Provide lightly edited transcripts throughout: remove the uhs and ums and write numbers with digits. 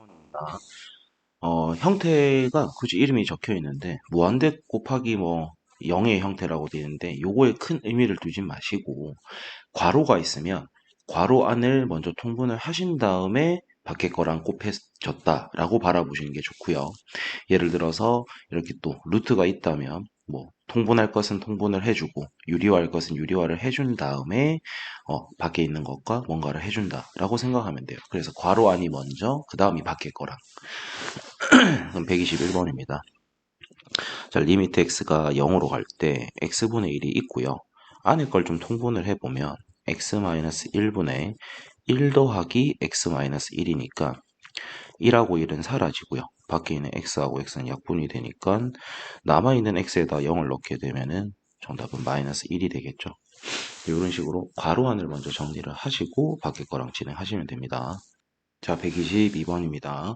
1번입니다. 형태가 굳이 이름이 적혀 있는데, 무한대 곱하기 0의 형태라고 되어 있는데, 요거에 큰 의미를 두지 마시고, 괄호가 있으면, 괄호 안을 먼저 통분을 하신 다음에, 밖에 거랑 곱해졌다라고 바라보시는 게 좋고요. 예를 들어서, 이렇게 또 루트가 있다면, 통분할 것은 통분을 해주고, 유리화할 것은 유리화를 해준 다음에, 밖에 있는 것과 뭔가를 해준다라고 생각하면 돼요. 그래서 괄호 안이 먼저, 그 다음이 밖에 거랑. 그럼 121번입니다. 자, 리미트 x가 0으로 갈 때 x분의 1이 있고요. 안에 걸 좀 통분을 해보면 x-1분의 1 더하기 x-1이니까 1하고 1은 사라지고요. 밖에 있는 x하고 x는 약분이 되니까 남아있는 x에다 0을 넣게 되면은 정답은 마이너스 1이 되겠죠. 이런 식으로 괄호 안을 먼저 정리를 하시고 밖에 거랑 진행하시면 됩니다. 자, 122번입니다.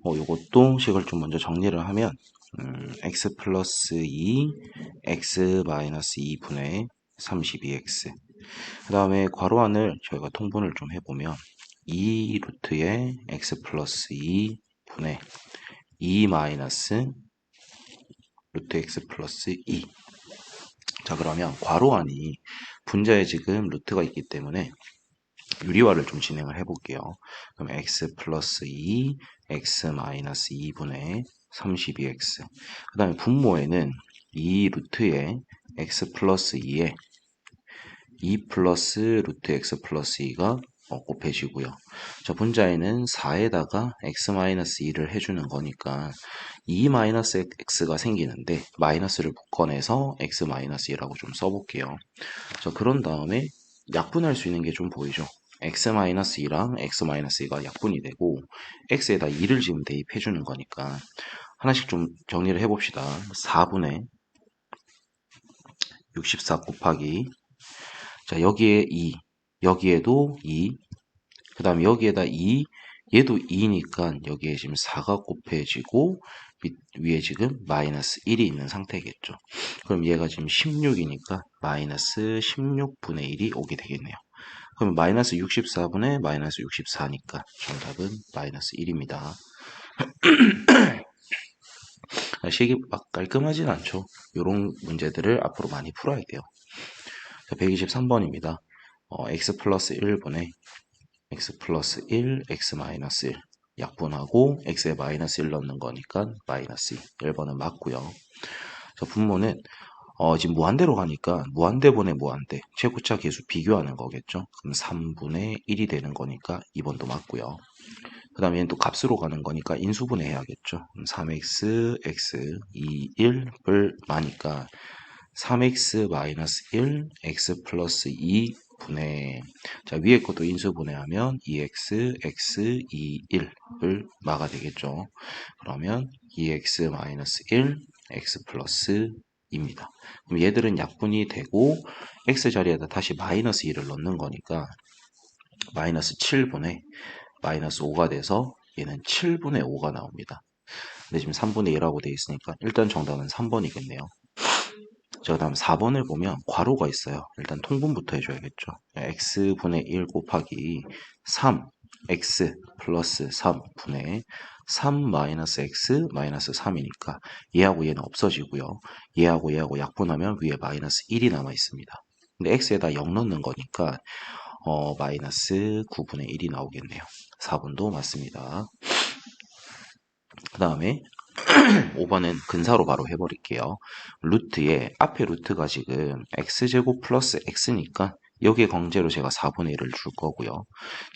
요것도 식을 좀 먼저 정리를 하면 x 플러스 2, x 마이너스 2분의 32x. 그 다음에 괄호 안을 저희가 통분을 좀 해보면 2 루트에 x 플러스 2 분의 2 마이너스 루트 x 플러스 2. 자, 그러면 괄호 안이 분자에 지금 루트가 있기 때문에 유리화를 좀 진행을 해볼게요. 그럼 x 플러스 2, x 마이너스 2분의 32x. 그 다음에 분모에는 2 루트에 x 플러스 2에 2 플러스 루트 x 플러스 2가 곱해지고요. 자, 분자에는 4에다가 x 마이너스 2를 해주는 거니까 2 마이너스 x가 생기는데 마이너스를 묶어내서 x 마이너스 2라고 좀 써볼게요. 자, 그런 다음에 약분할 수 있는 게 좀 보이죠? x-2랑 x-2가 약분이 되고 x에다 2를 지금 대입해 주는 거니까 하나씩 좀 정리를 해봅시다. 4분의 64 곱하기 자, 여기에 2, 여기에도 2, 그 다음에 여기에다 2, 얘도 2니까 여기에 지금 4가 곱해지고 위에 지금 마이너스 1이 있는 상태겠죠. 그럼 얘가 지금 16이니까 마이너스 16분의 1이 오게 되겠네요. 그럼 마이너스 64분의 마이너스 64니까 정답은 마이너스 1입니다. 식이 막 깔끔하진 않죠. 이런 문제들을 앞으로 많이 풀어야 돼요. 123번입니다. x 플러스 1분의 x 플러스 1, x 마이너스 1 약분하고 x에 마이너스 1 넣는 거니까 마이너스 2. 1번은 맞고요. 자, 분모는 지금 무한대로 가니까 무한대분의 무한대 최고차 계수 비교하는 거겠죠. 그럼 3분의 1이 되는 거니까 2번도 맞고요. 그 다음에 얘는 또 값으로 가는 거니까 인수분해 해야겠죠. 3x, x, 2, 1을 마니까 3x 마이너스 1, x 플러스 2 분의 자, 위에 것도 인수분해하면 2x, x, 2, 1을 마가 되겠죠. 그러면 2x 마이너스 1, x 플러스 2입니다. 그럼 얘들은 약분이 되고 x 자리에다 다시 마이너스 2를 넣는 거니까 마이너스 7분의 마이너스 5가 돼서 얘는 7분의 5가 나옵니다. 근데 지금 3분의 1하고 되어 있으니까 일단 정답은 3번이겠네요. 자, 그 다음 4번을 보면 괄호가 있어요. 일단 통분부터 해줘야겠죠. x분의 1 곱하기 3x 플러스 3분의 3 마이너스 x 마이너스 3이니까 얘하고 얘는 없어지고요. 얘하고 얘하고 약분하면 위에 마이너스 1이 남아 있습니다. 근데 x에다 0 넣는 거니까 마이너스 9분의 1이 나오겠네요. 4번도 맞습니다. 그 다음에 5번은 근사로 바로 해버릴게요. 루트에 앞에 루트가 지금 x제곱 플러스 x니까 여기에 강제로 제가 4분의 1을 줄 거고요.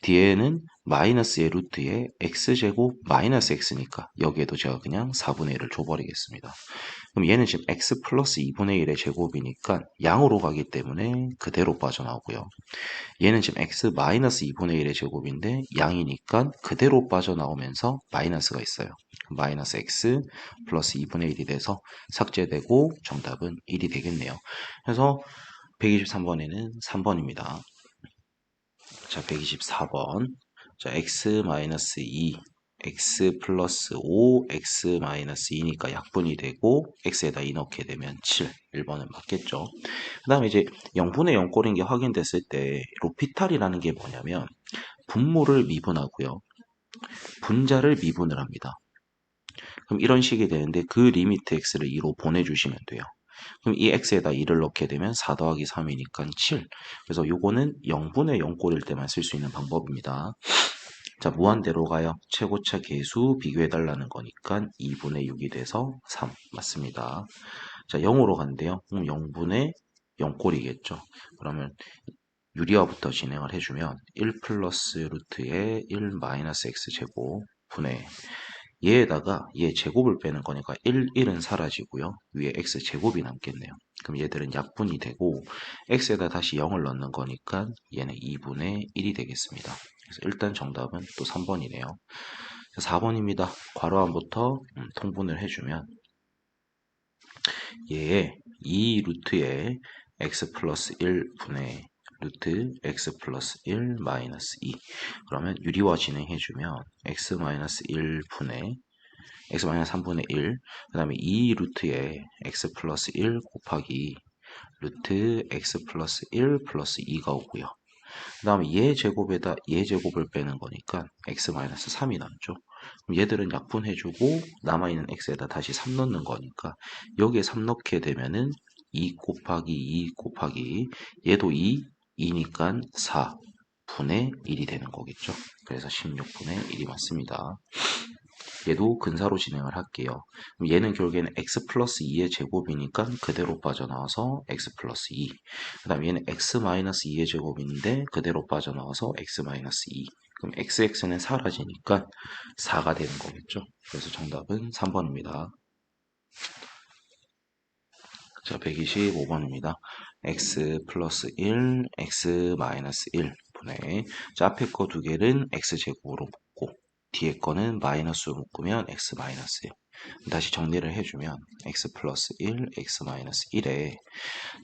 뒤에는 마이너스의 루트에 x제곱 마이너스 x니까 여기에도 제가 그냥 4분의 1을 줘버리겠습니다. 그럼 얘는 지금 x 플러스 2분의 1의 제곱이니까 양으로 가기 때문에 그대로 빠져나오고요. 얘는 지금 x 마이너스 2분의 1의 제곱인데 양이니까 그대로 빠져나오면서 마이너스가 있어요. 마이너스 x 플러스 2분의 1이 돼서 삭제되고 정답은 1이 되겠네요. 그래서 123번에는 3번입니다. 자, 124번. 자, x 마이너스 2, x 플러스 5, x 마이너스 2니까 약분이 되고 x에다 2 넣게 되면 7. 1번은 맞겠죠. 그 다음에 이제 0분의 0꼴인 게 확인됐을 때 로피탈이라는 게 뭐냐면 분모를 미분하고요. 분자를 미분을 합니다. 그럼 이런 식이 되는데 그 리미트 x를 2로 보내주시면 돼요. 그럼 이 x에다 2를 넣게 되면 4 더하기 3이니까 7. 그래서 요거는 0분의 0꼴일 때만 쓸 수 있는 방법입니다. 자, 무한대로 가요. 최고차 계수 비교해달라는 거니까 2분의 6이 돼서 3 맞습니다. 자, 0으로 간대요. 0분의 0꼴이겠죠. 그러면 유리화부터 진행을 해주면 1 플러스 루트의 1 마이너스 x제곱 분의 얘에다가 얘 제곱을 빼는 거니까 1은 사라지고요. 위에 x제곱이 남겠네요. 그럼 얘들은 약분이 되고 x에다 다시 0을 넣는 거니까 얘는 2분의 1이 되겠습니다. 그래서 일단 정답은 또 3번이네요. 4번입니다. 괄호함부터 통분을 해주면 얘의 2 루트에 x 플러스 1분의 루트 x 플러스 1 마이너스 2 그러면 유리화 진행해주면 x 마이너스 1분의 x 마이너스 3분의 1 그 다음에 2 루트에 x 플러스 1 곱하기 루트 x 플러스 1 플러스 2가 오고요. 그 다음에 얘 제곱에다 얘 제곱을 빼는 거니까 x 마이너스 3이 남죠. 그럼 얘들은 약분해주고 남아있는 x에다 다시 3 넣는 거니까 여기에 3 넣게 되면은 2 곱하기 2 곱하기 얘도 2니까 4분의 1이 되는 거겠죠. 그래서 16분의 1이 맞습니다. 얘도 근사로 진행을 할게요. 그럼 얘는 결국에는 x 플러스 2의 제곱이니까 그대로 빠져나와서 x 플러스 2. 그 다음 얘는 x 마이너스 2의 제곱인데 그대로 빠져나와서 x 마이너스 2. 그럼 xx는 사라지니까 4가 되는 거겠죠. 그래서 정답은 3번입니다. 자, 125번입니다. x 플러스 1, x 마이너스 1 분의 자, 앞에 거 두 개는 x제곱으로 묶고 뒤에 거는 마이너스로 묶으면 x 마이너스예요. 다시 정리를 해주면 x 플러스 1, x 마이너스 1에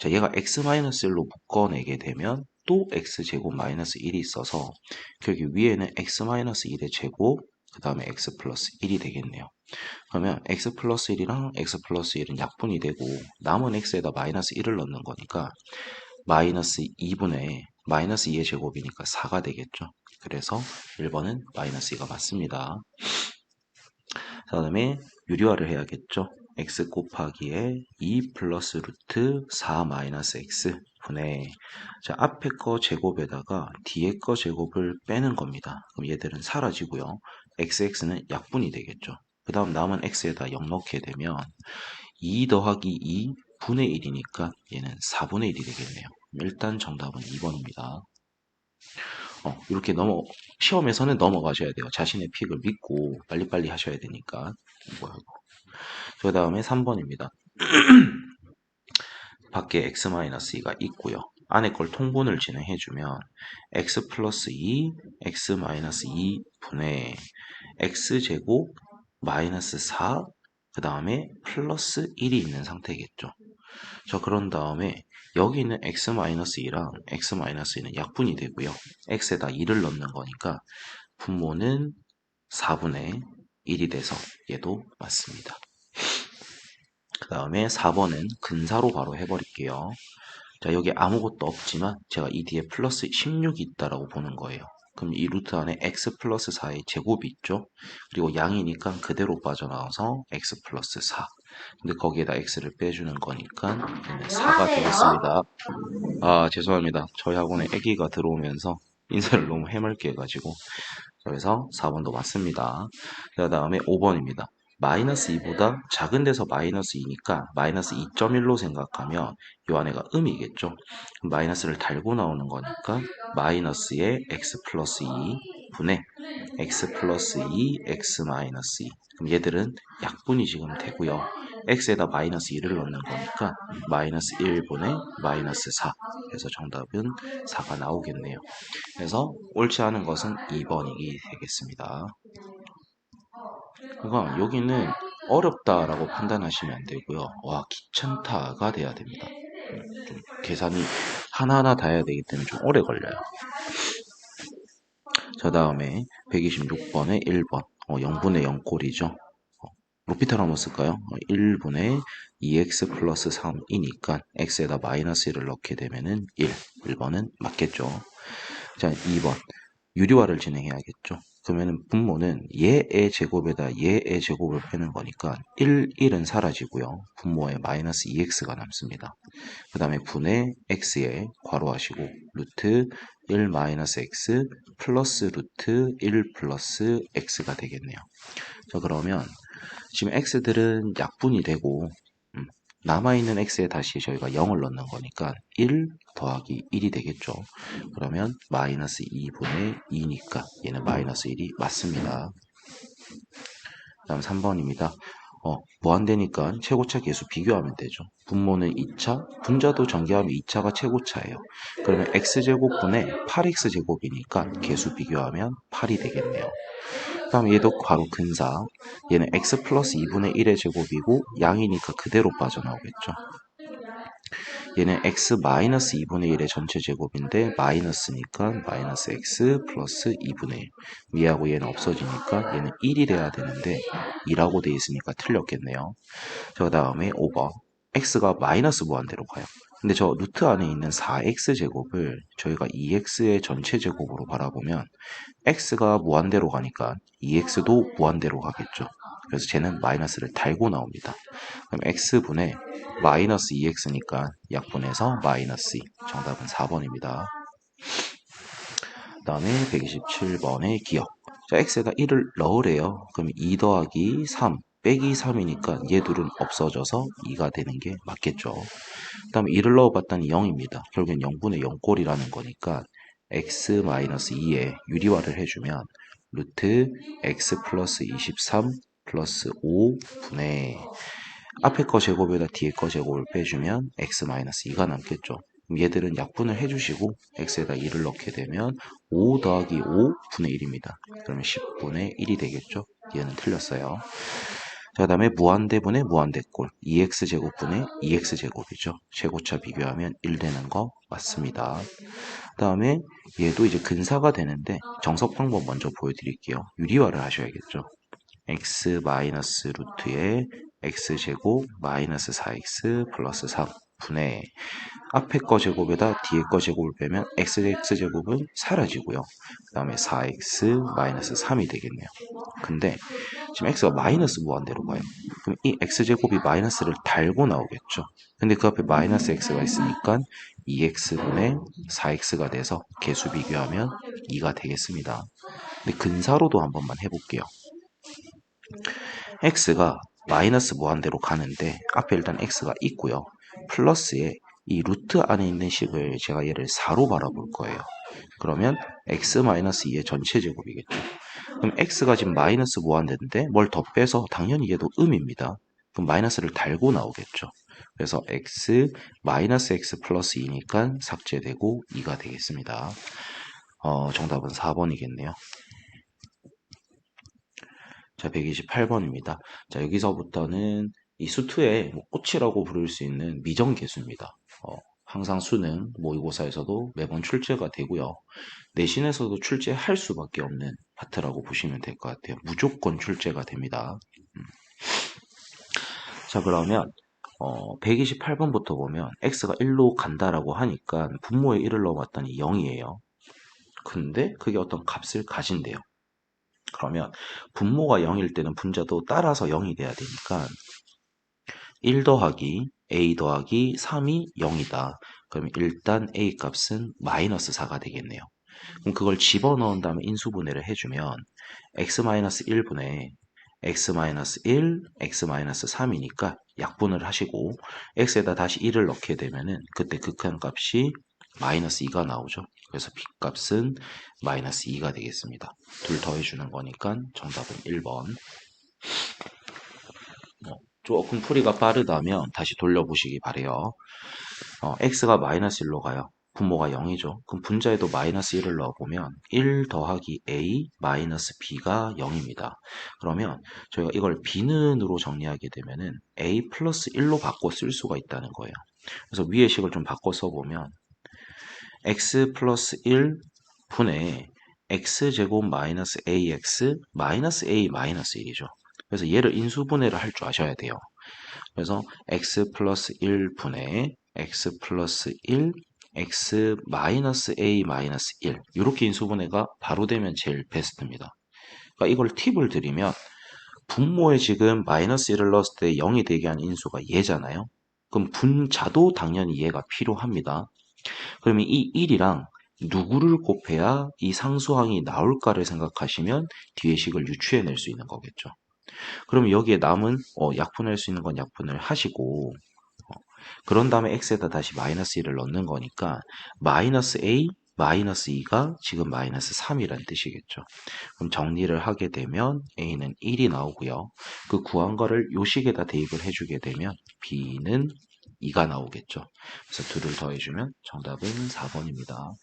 자, 얘가 x 마이너스 1로 묶어내게 되면 또 x제곱 마이너스 1이 있어서 결국 위에는 x 마이너스 1의 제곱 그 다음에 x 플러스 1이 되겠네요. 그러면 x 플러스 1이랑 x 플러스 1은 약분이 되고 남은 x에다 마이너스 1을 넣는 거니까 마이너스 2분의 마이너스 2의 제곱이니까 4가 되겠죠. 그래서 1번은 마이너스 2가 맞습니다. 그 다음에 유리화를 해야겠죠. x 곱하기에 2 플러스 루트 4 마이너스 x 분의 자 앞에 거 제곱에다가 뒤에 거 제곱을 빼는 겁니다. 그럼 얘들은 사라지고요. xx는 약분이 되겠죠. 그 다음 남은 x에다 0 넣게 되면 2 더하기 2 분의 1이니까 얘는 4분의 1이 되겠네요. 일단 정답은 2번입니다. 이렇게 시험에서는 넘어가셔야 돼요. 자신의 픽을 믿고 빨리빨리 하셔야 되니까. 그 다음에 3번입니다. 밖에 x-2가 있고요. 안에 걸 통분을 진행해주면 x 플러스 2, x 마이너스 2 분의 x제곱 마이너스 4, 그 다음에 플러스 1이 있는 상태겠죠. 자, 그런 다음에 여기 있는 x-2랑 x-2는 약분이 되고요. x에다 2를 넣는 거니까 분모는 4분의 1이 돼서 얘도 맞습니다. 그 다음에 4번은 근사로 바로 해버릴게요. 자, 여기 아무것도 없지만 제가 이 뒤에 플러스 16이 있다라고 보는 거예요. 그럼 이 루트 안에 x 플러스 4의 제곱이 있죠. 그리고 양이니까 그대로 빠져나와서 x 플러스 4. 근데 거기에다 x를 빼주는 거니까 얘는 4가 되겠습니다. 아, 죄송합니다. 저희 학원에 아기가 들어오면서 인사를 너무 해맑게 해가지고. 그래서 4번도 맞습니다. 그 다음에 5번입니다. 마이너스 2보다 작은 데서 마이너스 2니까 마이너스 2.1로 생각하면 이 안에가 음이겠죠. 마이너스를 달고 나오는 거니까 마이너스의 x 플러스 2 분의 x 플러스 2, x 마이너스 2. 그럼 얘들은 약분이 지금 되고요. x에다 마이너스 2를 넣는 거니까 마이너스 1분의 마이너스 4. 그래서 정답은 4가 나오겠네요. 그래서 옳지 않은 것은 2번이 되겠습니다. 그러니까 여기는 어렵다라고 판단하시면 안 되고요. 와, 귀찮다가 돼야 됩니다. 좀 계산이 하나하나 다 해야 되기 때문에 좀 오래 걸려요. 저 다음에 126번에 1번 0분의 0꼴이죠. 로피탈 한번 쓸까요? 1분의 2x 플러스 3이니까 x에다 마이너스 1을 넣게 되면은 1. 1번은 맞겠죠. 자, 2번 유리화를 진행해야겠죠. 그러면은 분모는 얘의 제곱에다 얘의 제곱을 빼는 거니까 1, 1은 사라지고요. 분모에 마이너스 2x가 남습니다. 그 다음에 분의 x에 괄호하시고 루트 1 마이너스 x 플러스 루트 1 플러스 x가 되겠네요. 자, 그러면 지금 x들은 약분이 되고 남아있는 x에 다시 저희가 0을 넣는 거니까 1 더하기 1이 되겠죠. 그러면 마이너스 2분의 2니까 얘는 마이너스 1이 맞습니다. 다음 3번입니다. 무한대니까 최고차 계수 비교하면 되죠. 분모는 2차, 분자도 전개하면 2차가 최고차예요. 그러면 x제곱분의 8x제곱이니까 계수 비교하면 8이 되겠네요. 그 다음에 얘도 괄호 근사, 얘는 x 플러스 2분의 1의 제곱이고 양이니까 그대로 빠져나오겠죠. 얘는 x 마이너스 2분의 1의 전체 제곱인데 마이너스니까 마이너스 x 플러스 2분의 1. 위하고 얘는 없어지니까 얘는 1이 돼야 되는데 2라고 돼 있으니까 틀렸겠네요. 그 다음에 5번. x가 마이너스 무한대로 가요. 근데 저 루트 안에 있는 4x 제곱을 저희가 2x의 전체 제곱으로 바라보면 x가 무한대로 가니까 2x도 무한대로 가겠죠. 그래서 쟤는 마이너스를 달고 나옵니다. 그럼 x분의 마이너스 2x니까 약분해서 마이너스 2. 정답은 4번입니다. 그 다음에 127번의 기억. 자, x에다 1을 넣으래요. 그럼 2 더하기 3 빼기 3이니까 얘 둘은 없어져서 2가 되는 게 맞겠죠. 그 다음에 1을 넣어봤더니 0입니다. 결국엔 0분의 0꼴이라는 거니까 x-2에 유리화를 해주면 루트 x 플러스 23 플러스 5분의 앞에 거 제곱에다 뒤에 거 제곱을 빼주면 x-2가 남겠죠. 그럼 얘들은 약분을 해주시고 x에다 2를 넣게 되면 5 더하기 5분의 1입니다. 그러면 10분의 1이 되겠죠. 얘는 틀렸어요. 자, 그 다음에 무한대분의 무한대꼴 2x제곱분의 2x제곱이죠. 최고차 비교하면 1 되는 거 맞습니다. 그 다음에 얘도 이제 근사가 되는데 정석 방법 먼저 보여드릴게요. 유리화를 하셔야겠죠. x 마이너스 루트에 x제곱 마이너스 4x 플러스 3분의 앞에 거 제곱에다 뒤에 거 제곱을 빼면 x제곱은 사라지고요. 그 다음에 4x 마이너스 3이 되겠네요. 근데 지금 x가 마이너스 무한대로 가요. 그럼 이 x제곱이 마이너스를 달고 나오겠죠. 근데 그 앞에 마이너스 x가 있으니까 2x분의 4x가 돼서 개수 비교하면 2가 되겠습니다. 근데 근사로도 한 번만 해볼게요. x가 마이너스 무한대로 가는데 앞에 일단 x가 있고요. 플러스에 이 루트 안에 있는 식을 제가 얘를 4로 바라볼 거예요. 그러면 x-2의 전체 제곱이겠죠. 그럼 x가 지금 마이너스 무한대인데 뭘 더 빼서 당연히 얘도 음입니다. 그럼 마이너스를 달고 나오겠죠. 그래서 x 마이너스 x 플러스 2니까 삭제되고 2가 되겠습니다. 정답은 4번이겠네요. 자, 128번입니다. 자, 여기서부터는 이 수투의 꽃이라고 부를 수 있는 미정계수입니다. 항상 수능 모의고사에서도 매번 출제가 되고요. 내신에서도 출제할 수밖에 없는 파트라고 보시면 될 것 같아요. 무조건 출제가 됩니다. 자, 그러면 128번부터 보면 x가 1로 간다라고 하니까 분모에 1을 넣어봤더니 0이에요. 근데 그게 어떤 값을 가진대요. 그러면 분모가 0일 때는 분자도 따라서 0이 돼야 되니까 1 더하기 a 더하기 3이 0이다. 그럼 일단 a 값은 마이너스 4가 되겠네요. 그럼 그걸 집어넣은 다음에 인수분해를 해주면 x-1분의 x-1, x-3이니까 약분을 하시고 x에다 다시 1을 넣게 되면은 그때 극한값이 마이너스 2가 나오죠. 그래서 b값은 마이너스 2가 되겠습니다. 둘 더해주는 거니까 정답은 1번. 조금 풀이가 빠르다면 다시 돌려보시기 바래요. x가 마이너스 1로 가요. 분모가 0이죠. 그럼 분자에도 마이너스 1을 넣어보면 1 더하기 a 마이너스 b가 0입니다. 그러면 저희가 이걸 b는으로 정리하게 되면은 a 플러스 1로 바꿔 쓸 수가 있다는 거예요. 그래서 위의 식을 좀 바꿔 써보면 x 플러스 1 분의 x제곱 마이너스 ax 마이너스 a 마이너스 1이죠. 그래서 얘를 인수분해를 할 줄 아셔야 돼요. 그래서 x 플러스 1 분의 x 플러스 1 x 마이너스 a 마이너스 1 이렇게 인수분해가 바로 되면 제일 베스트입니다. 그러니까 이걸 팁을 드리면 분모에 지금 마이너스 1을 넣었을 때 0이 되게 한 인수가 얘잖아요. 그럼 분자도 당연히 얘가 필요합니다. 그러면 이 1이랑 누구를 곱해야 이 상수항이 나올까를 생각하시면 뒤의 식을 유추해낼 수 있는 거겠죠. 그럼 여기에 남은 약분할 수 있는 건 약분을 하시고 그런 다음에 x에다 다시 마이너스 1을 넣는 거니까 마이너스 a 마이너스 2가 지금 마이너스 3이라는 뜻이겠죠. 그럼 정리를 하게 되면 a는 1이 나오고요. 그 구한 거를 요 식에다 대입을 해주게 되면 b는 2가 나오겠죠. 그래서 둘을 더해주면 정답은 4번입니다.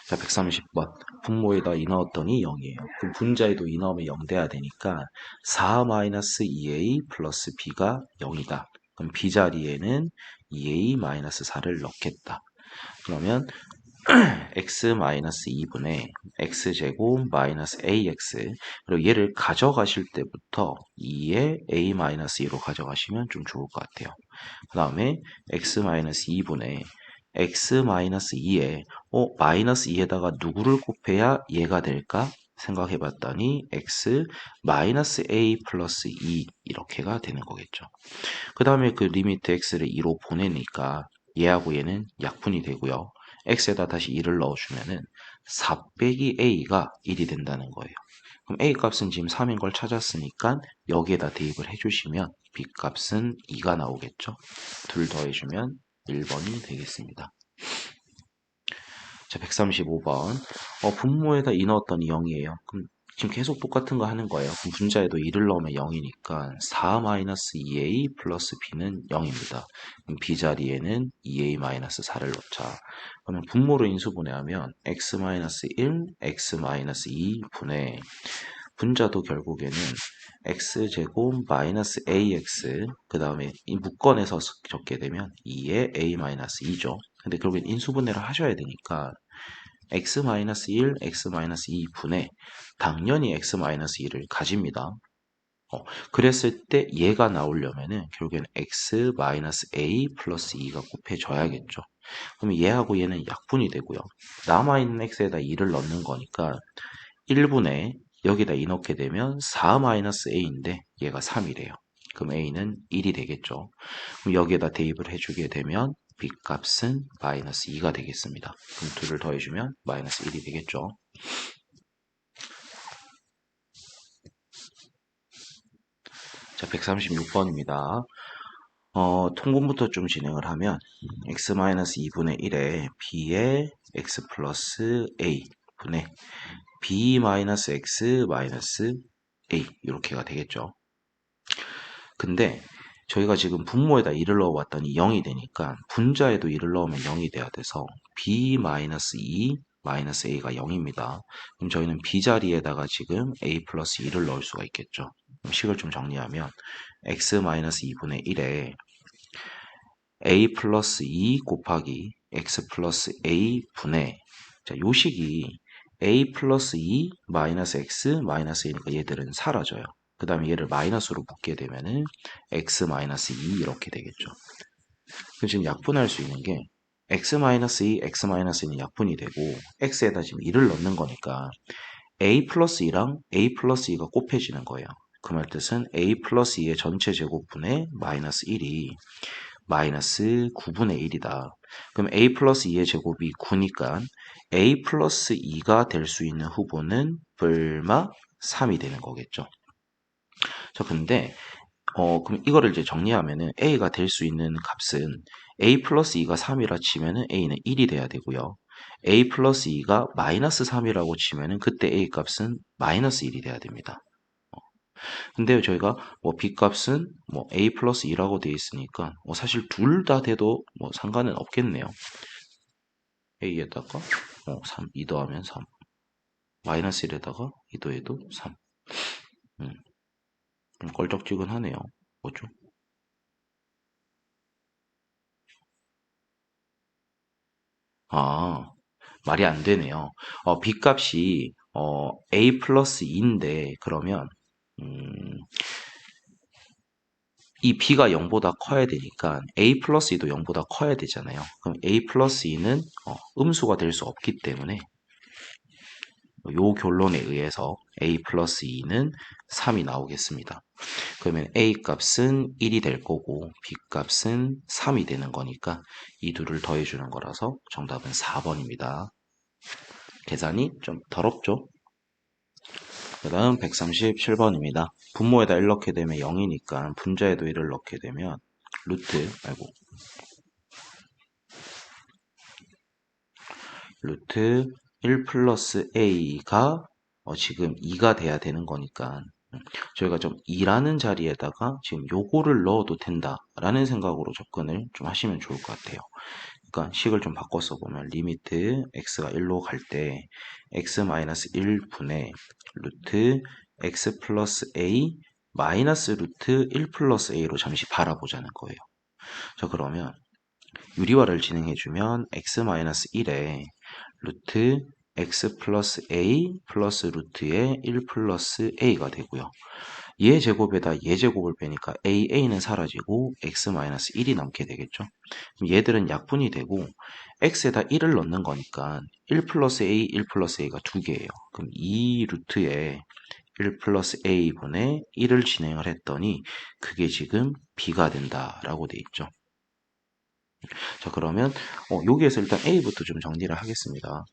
자, 130번. 분모에다 2 넣었더니 0이에요. 그럼 분자에도 2 넣으면 0 돼야 되니까 4-2a 플러스 b가 0이다. 그럼 b 자리에는 2a-4를 넣겠다. 그러면 x-2분의 x제곱 마이너스 ax 그리고 얘를 가져가실 때부터 2에 a-2로 가져가시면 좀 좋을 것 같아요. 그 다음에 x-2분의 x-2에 마이너스 2에다가 누구를 곱해야 얘가 될까? 생각해 봤더니 x 마이너스 a 플러스 2 이렇게가 되는 거겠죠. 그 다음에 그 리미트 x를 2로 보내니까 얘하고 얘는 약분이 되고요. x에다 다시 2를 넣어주면은 4 빼기 a가 1이 된다는 거예요. 그럼 a 값은 지금 3인 걸 찾았으니까 여기에다 대입을 해주시면 b 값은 2가 나오겠죠. 둘 더해주면 1번이 되겠습니다. 자, 135번. 분모에다 2 넣었더니 0이에요. 그럼 지금 계속 똑같은 거 하는 거예요. 그럼 분자에도 2를 넣으면 0이니까 4-2a 플러스 b는 0입니다. 그럼 b 자리에는 2a-4를 넣자. 그러면 분모로 인수분해하면 x-1, x-2 분의 분자도 결국에는 x제곱 마이너스 ax 그 다음에 이 묶어내서 적게 되면 2에 a-2죠. 근데 결국엔 인수분해를 하셔야 되니까 x-1, x-2 분의 당연히 x-2를 가집니다. 그랬을 때 얘가 나오려면은 결국엔 x-a 플러스 2가 곱해져야겠죠. 그럼 얘하고 얘는 약분이 되고요. 남아있는 x에다 2를 넣는 거니까 1분의 여기다 2 넣게 되면 4-a인데 얘가 3이래요. 그럼 a는 1이 되겠죠. 그럼 여기에다 대입을 해주게 되면 b 값은 마이너스 2가 되겠습니다. 그럼 2를 더해주면 마이너스 1이 되겠죠. 자, 136번입니다. 통분부터 좀 진행을 하면 x-2분의 1에 b의 x 플러스 a 분의 b-x 마이너스 a 이렇게가 되겠죠. 근데 저희가 지금 분모에다 2를 넣어봤더니 0이 되니까 분자에도 2를 넣으면 0이 돼야 돼서 b-2 마이너스 a가 0입니다. 그럼 저희는 b 자리에다가 지금 a 플러스 2를 넣을 수가 있겠죠. 그럼 식을 좀 정리하면 x-2분의 1에 a 플러스 2 곱하기 x 플러스 a 분의 자, 요 식이 a 플러스 2 마이너스 x 마이너스 2니까 얘들은 사라져요. 그 다음에 얘를 마이너스로 묶게 되면은 x 마이너스 2 이렇게 되겠죠. 그럼 지금 약분할 수 있는 게 x 마이너스 2, x 마이너스 2는 약분이 되고 x에다 지금 2를 넣는 거니까 a 플러스 2랑 a 플러스 2가 곱해지는 거예요. 그 말 뜻은 a 플러스 2의 전체 제곱분의 마이너스 1이 마이너스 9분의 1이다. 그럼 a 플러스 2의 제곱이 9니까 a 플러스 2가 될 수 있는 후보는 불마 3이 되는 거겠죠. 자, 근데 그럼 이거를 이제 정리하면은 a가 될 수 있는 값은 a 플러스 2가 3이라 치면은 a는 1이 돼야 되고요. a 플러스 2가 마이너스 3이라고 치면은 그때 a 값은 마이너스 1이 돼야 됩니다. 근데 저희가 뭐 b 값은 뭐 a 플러스 2라고 되어 있으니까 사실 둘 다 돼도 뭐 상관은 없겠네요. a에다가 3, 2 더하면 3 마이너스 1에다가 2 더해도 3 좀 껄쩍지근하네요. 뭐죠? 아, 말이 안 되네요. b 값이 a 플러스 2인데 그러면 이 b가 0보다 커야 되니까 a 플러스 2도 0보다 커야 되잖아요. 그럼 a 플러스 2는 음수가 될 수 없기 때문에 요 결론에 의해서 a 플러스 2는 3이 나오겠습니다. 그러면 a 값은 1이 될 거고 b 값은 3이 되는 거니까 이 둘을 더해주는 거라서 정답은 4번입니다. 계산이 좀 더럽죠? 그 다음 137번입니다. 분모에다 1 넣게 되면 0이니까 분자에도 1을 넣게 되면 루트 1 플러스 a가 지금 2가 돼야 되는 거니까 저희가 좀 2라는 자리에다가 지금 요거를 넣어도 된다라는 생각으로 접근을 좀 하시면 좋을 것 같아요. 그러니까 식을 좀 바꿔 써보면 리미트 x가 1로 갈 때 x-1분의 루트 x 플러스 a 마이너스 루트 1 플러스 a로 잠시 바라보자는 거예요. 자, 그러면 유리화를 진행해주면 x-1에 루트 x 플러스 a 플러스 루트의 1 플러스 a가 되고요. 얘 제곱에다 얘 제곱을 빼니까 a는 사라지고 x-1이 남게 되겠죠. 그럼 얘들은 약분이 되고 x에다 1을 넣는 거니까 1 플러스 a, 1 플러스 a가 두 개예요. 그럼 이 루트에 1 플러스 a분의 1을 진행을 했더니 그게 지금 b가 된다라고 돼 있죠. 자, 그러면 여기에서 일단 a부터 좀 정리를 하겠습니다.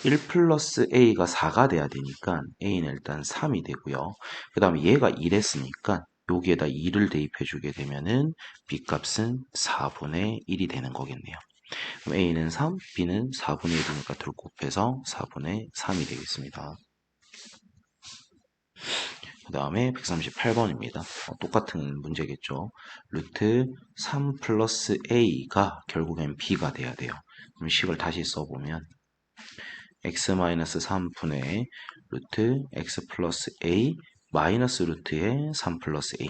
1 플러스 a가 4가 돼야 되니까 a는 일단 3이 되고요. 그 다음에 얘가 1했으니까 여기에다 2를 대입해 주게 되면은 b 값은 4분의 1이 되는 거겠네요. 그럼 a는 3, b는 4분의 1이니까 둘 곱해서 4분의 3이 되겠습니다. 그 다음에 138번입니다. 똑같은 문제겠죠. 루트 3 플러스 a가 결국엔 b가 돼야 돼요. 그럼 식을 다시 써보면 x-3분의 루트 x 플러스 a 마이너스 루트의 3 플러스 a.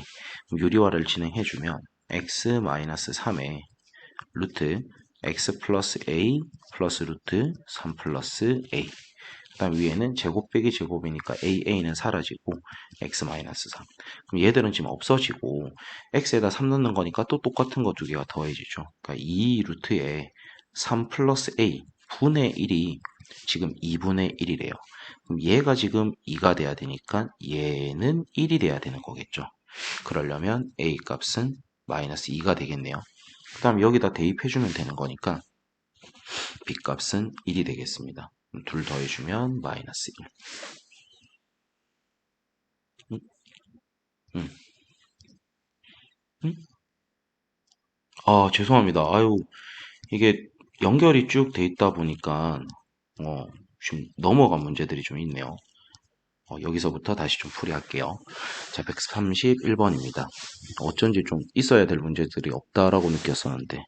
유리화를 진행해주면 x-3의 루트 x 플러스 a 플러스 루트 3 플러스 a. 그 다음 위에는 제곱 빼기 제곱이니까 a는 사라지고 x-3. 그럼 얘들은 지금 없어지고 x에다 3 넣는 거니까 또 똑같은 거 두 개가 더해지죠. 그러니까 이 루트에 3 플러스 a 분의 1이 지금 2분의 1이래요. 그럼 얘가 지금 2가 돼야 되니까 얘는 1이 돼야 되는 거겠죠. 그러려면 a 값은 마이너스 2가 되겠네요. 그 다음 여기다 대입해주면 되는 거니까 b 값은 1이 되겠습니다. 둘 더해주면 마이너스 1. 음, 음? 죄송합니다. 아유, 이게 연결이 쭉 돼 있다 보니까 지금 넘어간 문제들이 좀 있네요. 여기서부터 다시 좀 풀이할게요. 자, 131번입니다. 어쩐지 좀 있어야 될 문제들이 없다라고 느꼈었는데.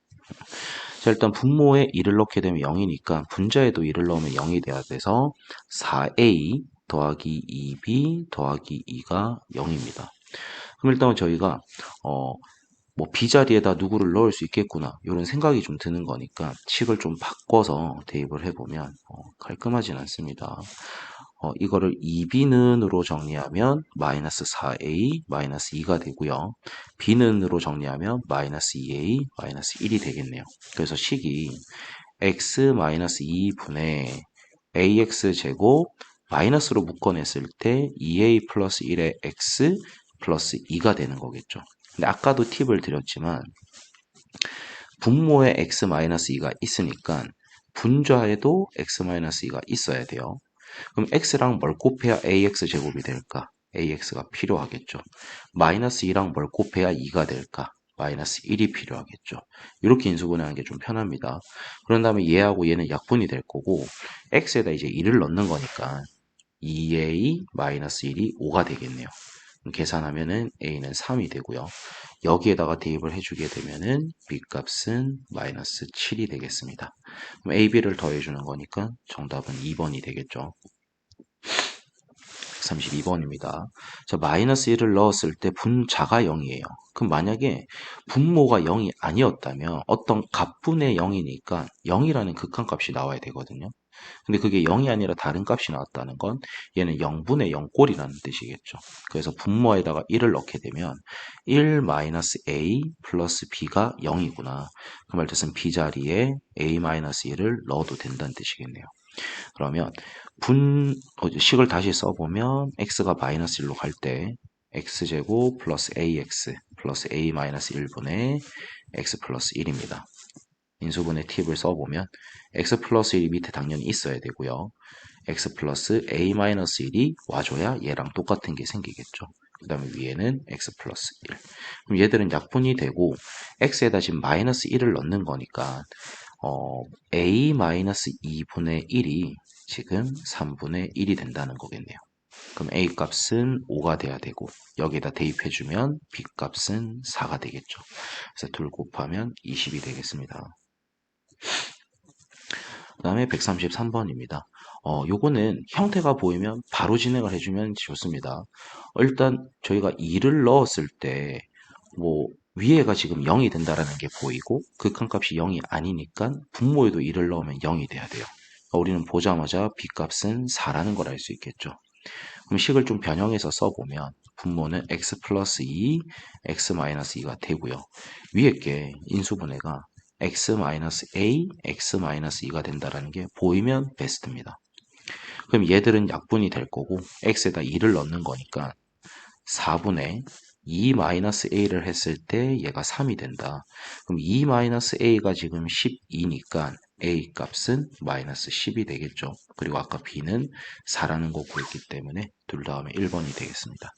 자, 일단 분모에 2를 넣게 되면 0이니까 분자에도 2를 넣으면 0이 돼야 돼서 4a 더하기 2b 더하기 2가 0입니다. 그럼 일단 저희가 뭐 b자리에다 누구를 넣을 수 있겠구나 이런 생각이 좀 드는 거니까 식을 좀 바꿔서 대입을 해보면 깔끔하진 않습니다. 이거를 2b는으로 정리하면 마이너스 4a 마이너스 2가 되고요. b는으로 정리하면 마이너스 2a 마이너스 1이 되겠네요. 그래서 식이 x 마이너스 2분의 ax 제곱 마이너스로 묶어냈을 때 2a 플러스 1의 x 플러스 2가 되는 거겠죠. 근데 아까도 팁을 드렸지만 분모에 x-2가 있으니까 분자에도 x-2가 있어야 돼요. 그럼 x랑 뭘 곱해야 ax 제곱이 될까? ax가 필요하겠죠. 마이너스 2랑 뭘 곱해야 2가 될까? 마이너스 1이 필요하겠죠. 이렇게 인수분해하는 게 좀 편합니다. 그런 다음에 얘하고 얘는 약분이 될 거고 x에다 이제 1을 넣는 거니까 2a 마이너스 1이 5가 되겠네요. 계산하면은 a는 3이 되고요. 여기에다가 대입을 해주게 되면은 b 값은 마이너스 7이 되겠습니다. 그럼 a, b를 더해주는 거니까 정답은 2번이 되겠죠. 32번입니다. 자, 마이너스 1을 넣었을 때 분자가 0이에요. 그럼 만약에 분모가 0이 아니었다면 어떤 값분의 0이니까 0이라는 극한값이 나와야 되거든요. 근데 그게 0이 아니라 다른 값이 나왔다는 건 얘는 0분의 0꼴이라는 뜻이겠죠. 그래서 분모에다가 1을 넣게 되면 1-a 플러스 b가 0이구나. 그 말 뜻은 b 자리에 a-1을 넣어도 된다는 뜻이겠네요. 그러면 식을 다시 써보면 x가 마이너스 1로 갈 때 x제곱 플러스 ax 플러스 a 마이너스 1분의 x 플러스 1입니다. 인수분해 팁을 써보면 x 플러스 1이 밑에 당연히 있어야 되고요. x 플러스 a 마이너스 1이 와줘야 얘랑 똑같은 게 생기겠죠. 그 다음에 위에는 x 플러스 1. 그럼 얘들은 약분이 되고 x에다 지금 마이너스 1을 넣는 거니까 a 마이너스 2분의 1이 지금 3분의 1이 된다는 거겠네요. 그럼 a 값은 5가 돼야 되고 여기에다 대입해주면 b 값은 4가 되겠죠. 그래서 둘 곱하면 20이 되겠습니다. 그 다음에 133번입니다. 요거는 형태가 보이면 바로 진행을 해주면 좋습니다. 일단 저희가 2를 넣었을 때 뭐 위에가 지금 0이 된다라는 게 보이고 극한값이 0이 아니니까 분모에도 2를 넣으면 0이 돼야 돼요. 우리는 보자마자 b값은 4라는 걸 알 수 있겠죠. 그럼 식을 좀 변형해서 써보면 분모는 x 플러스 2, x 마이너스 2가 되고요. 위에 게 인수분해가 x 마이너스 a, x 마이너스 2가 된다라는 게 보이면 베스트입니다. 그럼 얘들은 약분이 될 거고 x에다 2를 넣는 거니까 4분의 2 마이너스 a를 했을 때 얘가 3이 된다. 그럼 2 마이너스 a가 지금 12니까 a 값은 마이너스 10이 되겠죠. 그리고 아까 b는 4라는 거 구했기 때문에 둘 다음에 1번이 되겠습니다.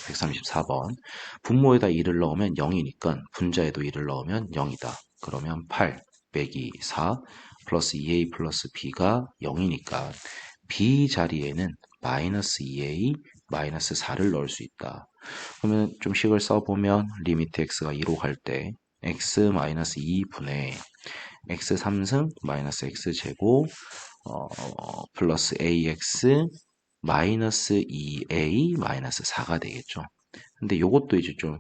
134번 분모에다 2를 넣으면 0이니까 분자에도 2를 넣으면 0이다. 그러면 8 빼기 4 플러스 2a 플러스 b가 0이니까 b 자리에는 마이너스 2a 마이너스 4를 넣을 수 있다. 그러면 좀 식을 써보면 리미트 x가 2로 갈 때 x 마이너스 2분의 x 3승 마이너스 x 제곱 플러스 ax 마이너스 2a 마이너스 4가 되겠죠. 근데 요것도 이제 좀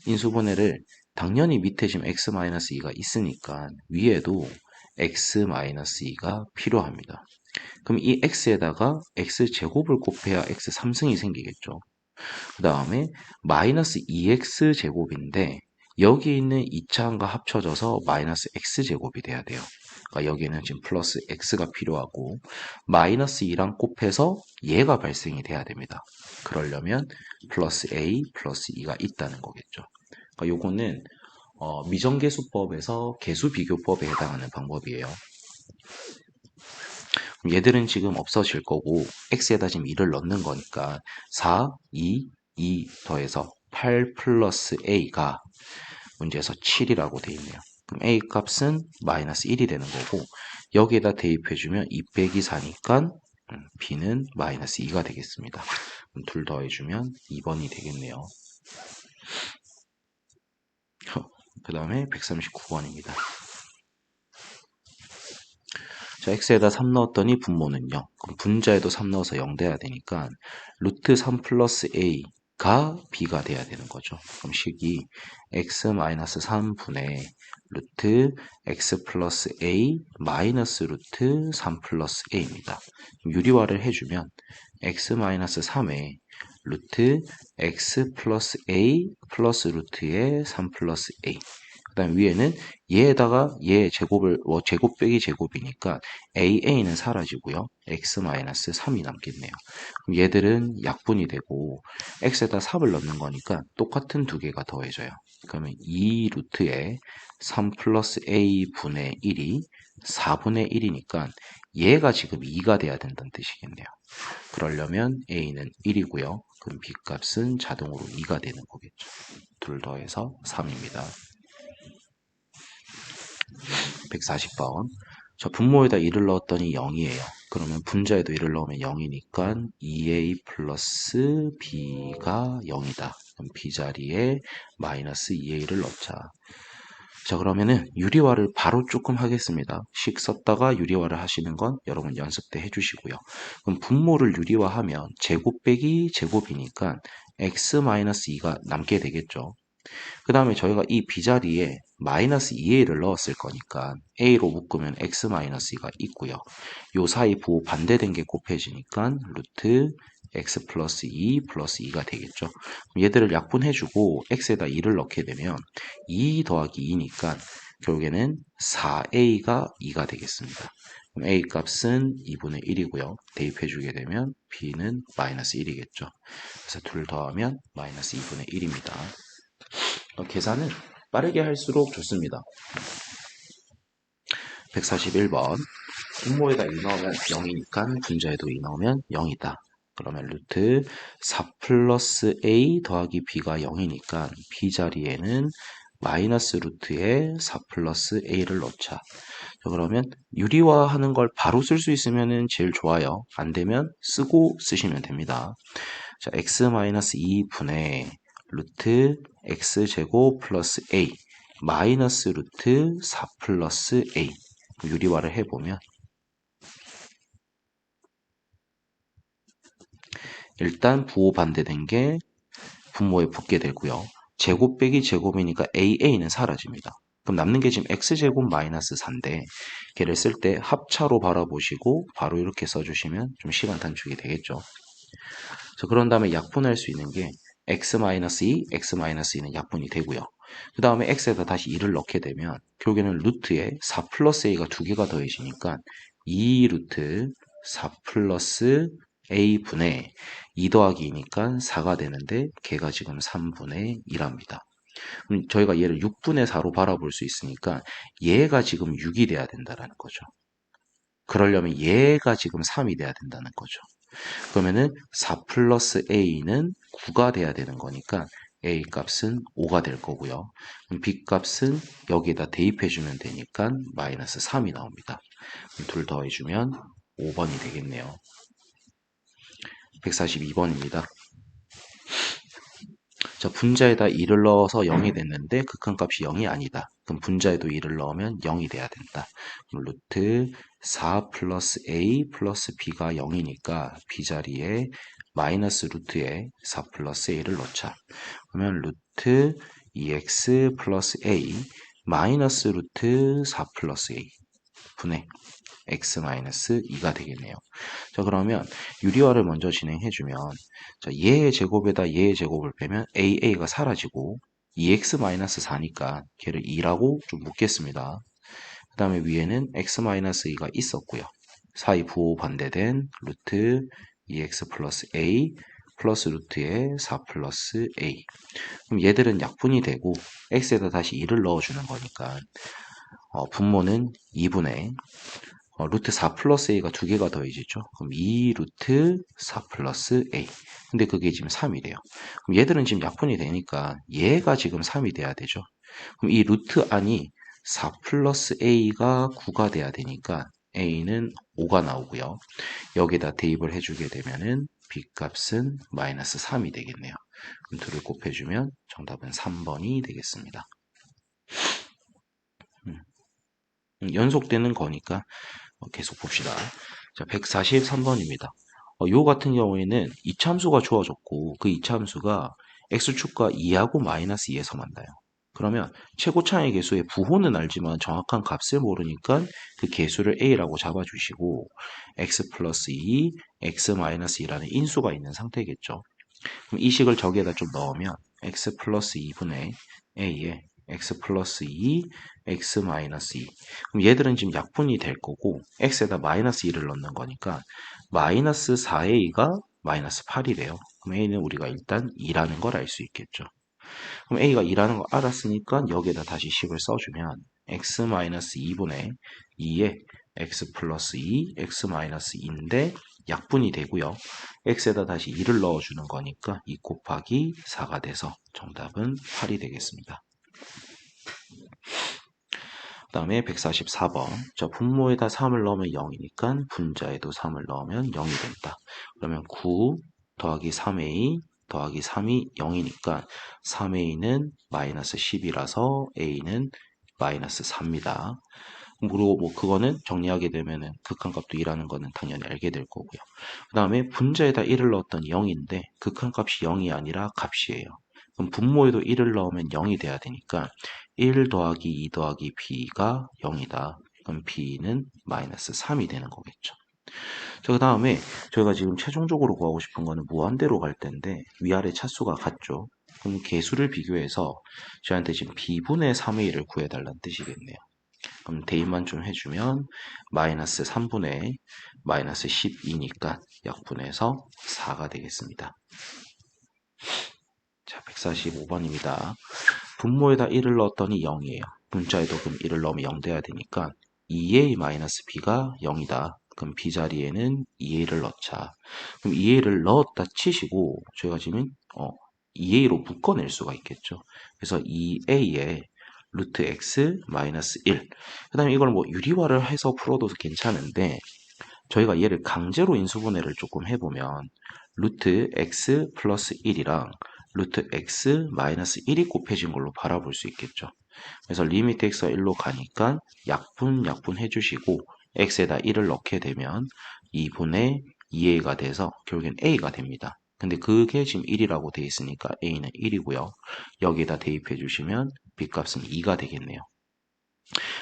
인수분해를 당연히 밑에 지금 x 마이너스 2가 있으니까 위에도 x 마이너스 2가 필요합니다. 그럼 이 x에다가 x제곱을 곱해야 x3승이 생기겠죠. 그 다음에 마이너스 2x제곱인데 여기 있는 2차항과 합쳐져서 마이너스 x제곱이 돼야 돼요. 그러니까 여기는 지금 플러스 x가 필요하고 마이너스 2랑 곱해서 얘가 발생이 돼야 됩니다. 그러려면 플러스 a 플러스 2가 있다는 거겠죠. 그러니까 요거는 미정계수법에서 계수비교법에 해당하는 방법이에요. 얘들은 지금 없어질 거고 x에다 지금 2를 넣는 거니까 4, 2, 2 더해서 8 플러스 a가 문제에서 7이라고 돼 있네요. 그럼 a 값은 마이너스 1이 되는 거고 여기에다 대입해주면 2 빼기 4니까 b는 마이너스 2가 되겠습니다. 그럼 둘 더해주면 2번이 되겠네요. 그 다음에 139번입니다. 자, x에다 3 넣었더니 분모는 0. 그럼 분자에도 3 넣어서 0 돼야 되니까 루트 3 플러스 a가 b가 돼야 되는 거죠. 그럼 식이 x-3분의 루트 x 플러스 a 마이너스 루트 3 플러스 a입니다. 유리화를 해주면 x-3에 루트 x 플러스 a 플러스 루트의 3 플러스 a 그 다음 위에는 얘에다가 얘 제곱을 제곱 빼기 제곱이니까 a는 사라지고요. x-3이 남겠네요. 그럼 얘들은 약분이 되고 x에다 3을 넣는 거니까 똑같은 두 개가 더해져요. 그러면 2 루트에 3 플러스 a 분의 1이 4분의 1이니까 얘가 지금 2가 돼야 된다는 뜻이겠네요. 그러려면 a는 1이고요. 그럼 b 값은 자동으로 2가 되는 거겠죠. 둘 더해서 3입니다. 140번. 자, 분모에다 2를 넣었더니 0이에요. 그러면 분자에도 2를 넣으면 0이니까 2a 플러스 b가 0이다. 그럼 b 자리에 마이너스 2a를 넣자. 자, 그러면은 유리화를 바로 조금 하겠습니다. 식 썼다가 유리화를 하시는 건 여러분 연습 때 해주시고요. 그럼 분모를 유리화하면 제곱 빼기 제곱이니까 x-2가 남게 되겠죠. 그 다음에 저희가 이 b자리에 마이너스 2a를 넣었을 거니까 a로 묶으면 x-2가 있고요. 요 사이 부호 반대된 게 곱해지니까 루트 x 플러스 2 플러스 2가 되겠죠. 얘들을 약분해주고 x에다 2를 넣게 되면 2 더하기 2니까 결국에는 4a가 2가 되겠습니다. 그럼 A 값은 2분의 1이고요. 대입해주게 되면 B는 마이너스 1이겠죠. 그래서 둘 더하면 마이너스 2분의 1입니다. 계산은 빠르게 할수록 좋습니다. 141번. 분모에다 2 넣으면 0이니까 분자에도 2 넣으면 0이다. 그러면 루트 4 플러스 A 더하기 B가 0이니까 B 자리에는 마이너스 루트에 4 플러스 A를 넣자. 자, 그러면 유리화하는 걸 바로 쓸 수 있으면 제일 좋아요. 안 되면 쓰고 쓰시면 됩니다. 자, x-2분의 루트 x제곱 플러스 A 마이너스 루트 4 플러스 A 유리화를 해보면 일단 부호 반대된 게 분모에 붙게 되고요. 제곱 빼기 제곱이니까 AA는 사라집니다. 그럼 남는 게 지금 x제곱 마이너스 4인데 걔를 쓸 때 합차로 바라보시고 바로 이렇게 써주시면 좀 시간 단축이 되겠죠. 자, 그런 다음에 약분할 수 있는 게 x-2, x-2는 약분이 되고요. 그 다음에 x에다 다시 2를 넣게 되면 결국에는 루트에 4 플러스 a가 두 개가 더해지니까 2 루트 4 플러스 a분의 2 더하기 2니까 4가 되는데 걔가 지금 3분의 1합니다. 저희가 얘를 6분의 4로 바라볼 수 있으니까 얘가 지금 6이 돼야 된다는 거죠. 그러려면 얘가 지금 3이 돼야 된다는 거죠. 그러면은 4 플러스 a는 9가 돼야 되는 거니까 a 값은 5가 될 거고요. 그럼 b 값은 여기에다 대입해주면 되니까 마이너스 3이 나옵니다. 둘 더해주면 5번이 되겠네요. 142번입니다. 자, 분자에다 2를 넣어서 0이 됐는데 극한값이 0이 아니다. 그럼 분자에도 2를 넣으면 0이 돼야 된다. 그럼 루트 4 플러스 a 플러스 b가 0이니까 b 자리에 마이너스 루트에 4 플러스 a를 넣자. 그러면 루트 2x 플러스 a 마이너스 루트 4 플러스 a 분의 x-2가 되겠네요. 자, 그러면 유리화를 먼저 진행해주면 자, 얘의 제곱에다 얘의 제곱을 빼면 AA가 사라지고 2x-4니까 걔를 2라고 좀 묶겠습니다. 그 다음에 위에는 x-2가 있었고요. 사이 부호 반대된 루트 2x 플러스 A 플러스 루트에 4 플러스 A. 그럼 얘들은 약분이 되고 x에다 다시 2를 넣어주는 거니까 분모는 2분의 루트 4 플러스 a가 두 개가 더해지죠. 그럼 2 루트 4 플러스 a. 근데 그게 지금 3이래요. 그럼 얘들은 지금 약분이 되니까 얘가 지금 3이 돼야 되죠. 그럼 이 루트 안이 4 플러스 a가 9가 돼야 되니까 a는 5가 나오고요. 여기다 대입을 해주게 되면은 b 값은 마이너스 3이 되겠네요. 그럼 둘을 곱해주면 정답은 3번이 되겠습니다. 연속되는 거니까 계속 봅시다. 자, 143번입니다. 요 같은 경우에는 이참수가 주어졌고 그 이참수가 x축과 2하고 마이너스 2에서 만나요. 그러면 최고차의 개수의 부호는 알지만 정확한 값을 모르니까 그 개수를 a라고 잡아주시고 x 플러스 2, x 마이너스 2라는 인수가 있는 상태겠죠. 그럼 이 식을 저기에다 좀 넣으면 x 플러스 2분의 a에 x 플러스 2, x 마이너스 2. 그럼 얘들은 지금 약분이 될 거고 x에다 마이너스 2를 넣는 거니까 마이너스 4a가 마이너스 8이래요. 그럼 a는 우리가 일단 2라는 걸 알 수 있겠죠. 그럼 a가 2라는 걸 알았으니까 여기에다 다시 식을 써주면 x 마이너스 2분의 2에 x 플러스 2, x 마이너스 2인데 약분이 되고요. x에다 다시 2를 넣어주는 거니까 2 곱하기 4가 돼서 정답은 8이 되겠습니다. 그 다음에 144번. 자, 분모에다 3을 넣으면 0이니까 분자에도 3을 넣으면 0이 된다. 그러면 9 더하기 3a 더하기 3이 0이니까 3a는 마이너스 10이라서 a는 마이너스 4입니다. 그리고 뭐 그거는 정리하게 되면은 극한값도 2라는 거는 당연히 알게 될 거고요. 그 다음에 분자에다 1을 넣었더니 0인데 극한값이 0이 아니라 값이에요. 그럼 분모에도 1을 넣으면 0이 돼야 되니까 1 더하기 2 더하기 b가 0이다. 그럼 b는 마이너스 3이 되는 거겠죠. 자, 그 다음에 저희가 지금 최종적으로 구하고 싶은 거는 무한대로 갈 텐데 위아래 차수가 같죠. 그럼 개수를 비교해서 저희한테 지금 b분의 3a를 구해달라는 뜻이겠네요. 그럼 대입만 좀 해주면 마이너스 3분의 마이너스 12니까 약분해서 4가 되겠습니다. 자, 145번입니다. 분모에다 1을 넣었더니 0이에요. 분자에도 그럼 1을 넣으면 0 돼야 되니까 2a-b가 0이다. 그럼 b 자리에는 2a를 넣자. 그럼 2a를 넣었다 치시고 저희가 지금 2a로 묶어낼 수가 있겠죠. 그래서 2a에 루트 x 마이너스 1. 그 다음에 이걸 뭐 유리화를 해서 풀어도 괜찮은데 저희가 얘를 강제로 인수분해를 조금 해보면 루트 x 플러스 1이랑 루트 x 마이너스 1이 곱해진 걸로 바라볼 수 있겠죠. 그래서 리미트 x가 1로 가니까 약분 해주시고 x에다 1을 넣게 되면 2분의 2a가 돼서 결국엔 a가 됩니다. 근데 그게 지금 1이라고 돼 있으니까 a는 1이고요. 여기에다 대입해 주시면 b 값은 2가 되겠네요.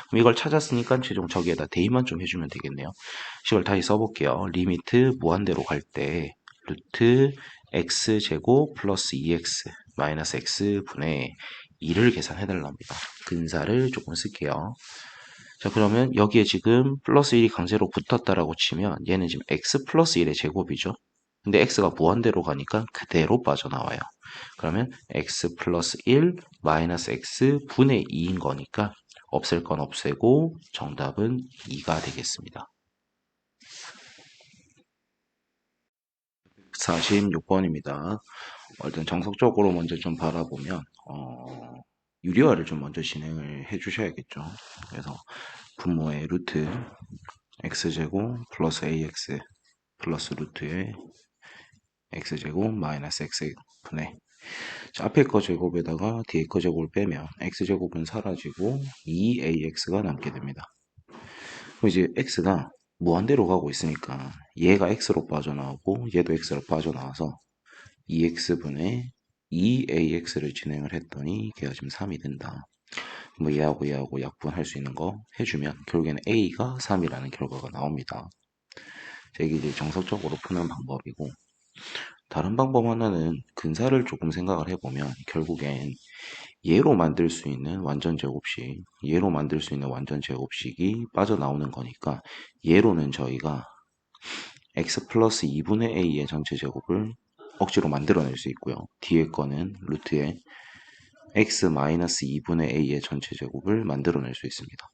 그럼 이걸 찾았으니까 최종 저기에다 대입만 좀 해주면 되겠네요. 식을 다시 써볼게요. 리미트 무한대로 갈 때 루트 x제곱 플러스 2x 마이너스 x분의 2를 계산해달랍니다. 근사를 조금 쓸게요. 자, 그러면 여기에 지금 플러스 1이 강제로 붙었다라고 치면 얘는 지금 x 플러스 1의 제곱이죠. 근데 x가 무한대로 가니까 그대로 빠져나와요. 그러면 x 플러스 1 마이너스 x 분의 2인 거니까 없앨 건 없애고 정답은 2가 되겠습니다. 46번입니다. 일단 정석적으로 먼저 좀 바라보면 유리화를 좀 먼저 진행을 해 주셔야겠죠. 그래서 분모의 루트 x제곱 플러스 ax 플러스 루트의 x제곱 마이너스 x분의 앞에 거 제곱에다가 뒤에 거 제곱을 빼면 x제곱은 사라지고 2ax가 남게 됩니다. 그럼 이제 x가 무한대로 가고 있으니까 얘가 x로 빠져나오고 얘도 x로 빠져나와서 2x분의 2ax를 진행을 했더니 걔가 지금 3이 된다. 뭐 얘하고 얘하고 약분할 수 있는 거 해주면 결국에는 a가 3이라는 결과가 나옵니다. 자, 이게 이제 정석적으로 푸는 방법이고 다른 방법 하나는 근사를 조금 생각을 해보면 결국엔 얘로 만들 수 있는 완전 제곱식, 얘로 만들 수 있는 완전 제곱식이 빠져나오는 거니까 얘로는 저희가 x 플러스 2분의 a의 전체 제곱을 억지로 만들어낼 수 있고요. 뒤에 거는 루트에 x 마이너스 2분의 a의 전체 제곱을 만들어낼 수 있습니다.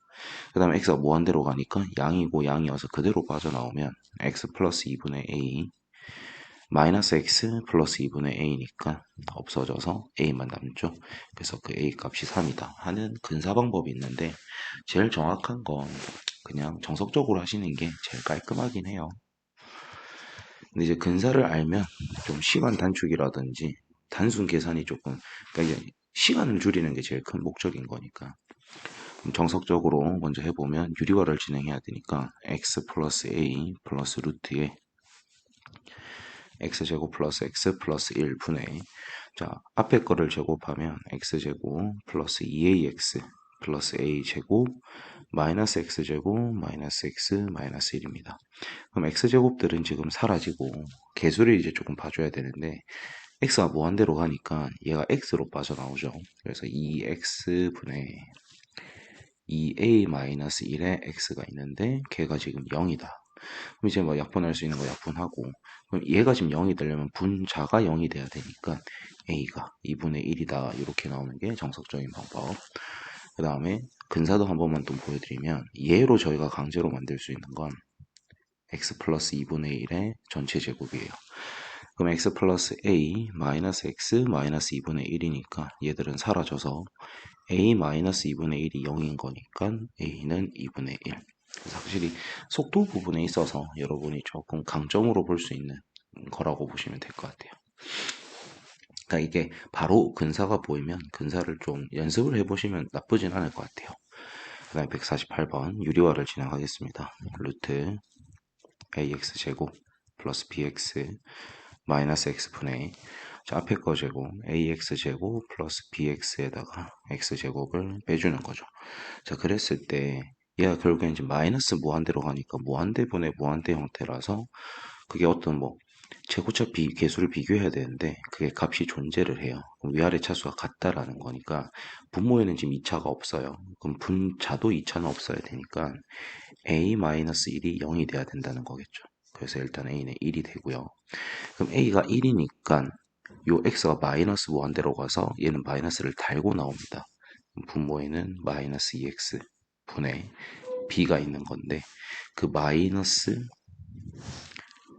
그 다음에 x가 무한대로 가니까 양이고 양이어서 그대로 빠져나오면 x 플러스 2분의 a 마이너스 x 플러스 2분의 a니까 없어져서 a만 남죠. 그래서 그 a 값이 3이다 하는 근사 방법이 있는데 제일 정확한 건 그냥 정석적으로 하시는 게 제일 깔끔하긴 해요. 근데 이제 근사를 알면 좀 시간 단축이라든지 단순 계산이 조금 그러니까 이제 시간을 줄이는 게 제일 큰 목적인 거니까 정석적으로 먼저 해보면 유리화를 진행해야 되니까 x 플러스 a 플러스 루트에 x제곱 플러스 x 플러스 1분의 자 앞에 거를 제곱하면 x제곱 플러스 2ax 플러스 a제곱 마이너스 x제곱 마이너스 x 마이너스 1입니다. 그럼 x제곱들은 지금 사라지고 개수를 이제 조금 봐줘야 되는데 x가 무한대로 가니까 얘가 x로 빠져나오죠. 그래서 2x분의 2a-1의 x가 있는데 걔가 지금 0이다. 그럼 이제 뭐 약분할 수 있는 거 약분하고 그럼 얘가 지금 0이 되려면 분자가 0이 돼야 되니까 a가 2분의 1이다 이렇게 나오는 게 정석적인 방법. 그 다음에 근사도 한 번만 또 보여드리면 얘로 저희가 강제로 만들 수 있는 건 x 플러스 2분의 1의 전체 제곱이에요. 그럼 x 플러스 a 마이너스 x 마이너스 2분의 1이니까 얘들은 사라져서 a 마이너스 2분의 1이 0인 거니까 a는 2분의 1. 그래서 확실히 속도 부분에 있어서 여러분이 조금 강점으로 볼 수 있는 거라고 보시면 될 것 같아요. 그러니까 이게 바로 근사가 보이면 근사를 좀 연습을 해보시면 나쁘진 않을 것 같아요. 그 다음에 148번 유리화를 진행하겠습니다. 루트 ax 제곱 플러스 bx 마이너스 x분의 자, 앞에 거 제곱 ax 제곱 플러스 bx에다가 x 제곱을 빼주는 거죠. 자, 그랬을 때 얘가 결국엔 이제 마이너스 무한대로 가니까 무한대분의 무한대 형태라서 그게 어떤 뭐 최고차 개수를 비교해야 되는데 그게 값이 존재를 해요. 그럼 위아래 차수가 같다라는 거니까 분모에는 지금 2차가 없어요. 그럼 분자도 2차는 없어야 되니까 a-1이 0이 돼야 된다는 거겠죠. 그래서 일단 a는 1이 되고요. 그럼 a가 1이니까 요 x가 마이너스 무한대로 가서 얘는 마이너스를 달고 나옵니다. 분모에는 마이너스 2x 분의 b가 있는 건데 그 마이너스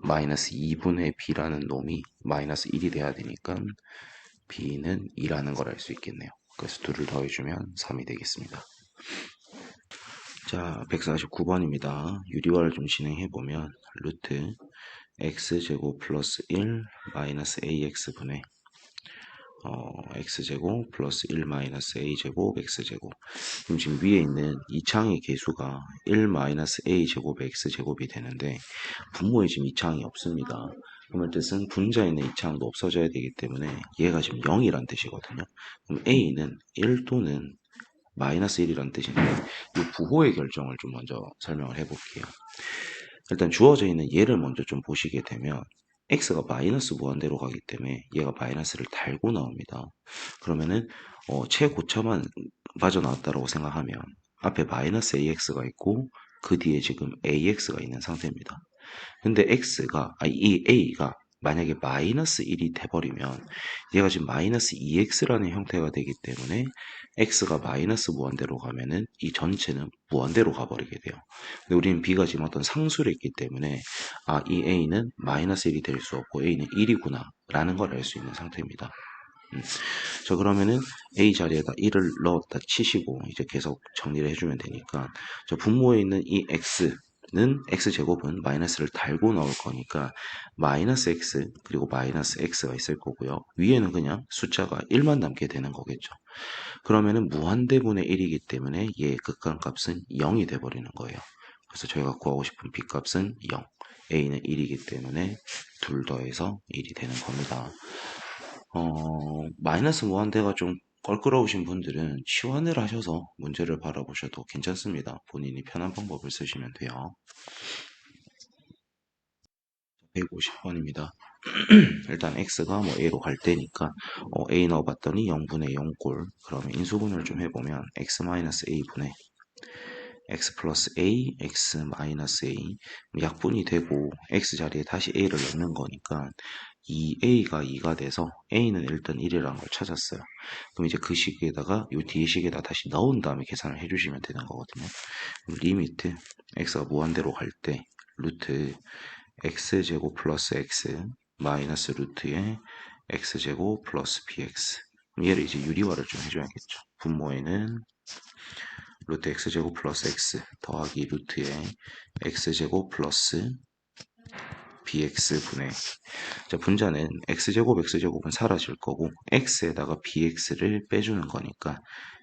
2분의 b라는 놈이 마이너스 1이 돼야 되니까 b는 2라는 걸 알 수 있겠네요. 그래서 둘을 더해주면 3이 되겠습니다. 자, 149번입니다. 유리화를 좀 진행해보면 루트 x제곱 플러스 1 마이너스 ax분의 x제곱 플러스 1 마이너스 a제곱 x제곱. 그럼 지금 위에 있는 이 창의 개수가 1 마이너스 a제곱 x제곱이 되는데 분모에 지금 이 창이 없습니다. 그러면 뜻은 분자에 있는 이 창도 없어져야 되기 때문에 얘가 지금 0이란 뜻이거든요. 그럼 a는 1 또는 마이너스 1이란 뜻인데 이 부호의 결정을 좀 먼저 설명을 해볼게요. 일단 주어져 있는 얘를 먼저 좀 보시게 되면 x가 마이너스 무한대로 가기 때문에 얘가 마이너스를 달고 나옵니다. 그러면은 최고차만 빠져나왔다고 생각하면 앞에 마이너스 ax가 있고 그 뒤에 지금 ax가 있는 상태입니다. 근데 이 a가 만약에 마이너스 1이 돼버리면 얘가 지금 마이너스 2x라는 형태가 되기 때문에 x가 마이너스 무한대로 가면은 이 전체는 무한대로 가버리게 돼요. 근데 우리는 b가 지금 어떤 상수를 했기 때문에 이 a는 마이너스 1이 될 수 없고 a는 1이구나 라는 걸 알 수 있는 상태입니다. 자, 그러면은 a 자리에다 1을 넣었다 치시고 이제 계속 정리를 해주면 되니까 저 분모에 있는 이 x는 x제곱은 마이너스를 달고 나올 거니까 마이너스 x 그리고 마이너스 x가 있을 거고요. 위에는 그냥 숫자가 1만 남게 되는 거겠죠. 그러면은 무한대분의 1이기 때문에 얘의 극한값은 0이 돼버리는 거예요. 그래서 저희가 구하고 싶은 b값은 0, a는 1이기 때문에 둘 더해서 1이 되는 겁니다. 마이너스 무한대가 좀 껄끄러우신 분들은 치환을 하셔서 문제를 바라보셔도 괜찮습니다. 본인이 편한 방법을 쓰시면 돼요. 150번입니다. 일단 x가 뭐 a로 갈 때니까 a 넣어봤더니 0분의 0꼴. 그러면 인수분해를 좀 해보면 x-a분의 x 플러스 a, x 마이너스 a 약분이 되고 x 자리에 다시 a를 넣는 거니까 2a가 2가 돼서 a는 일단 1이라는 걸 찾았어요. 그럼 이제 그 식에다가 이 뒤에 식에다 다시 넣은 다음에 계산을 해주시면 되는 거거든요. 그럼 리미트 x가 무한대로 갈 때 루트 x제곱 플러스 x 마이너스 루트에 x제곱 플러스 bx. 얘를 이제 유리화를 좀 해줘야겠죠. 분모에는 루트 x제곱 플러스 x 더하기 루트에 x제곱 플러스 bx분의 자, 분자는 x제곱은 사라질 거고 x에다가 bx를 빼주는 거니까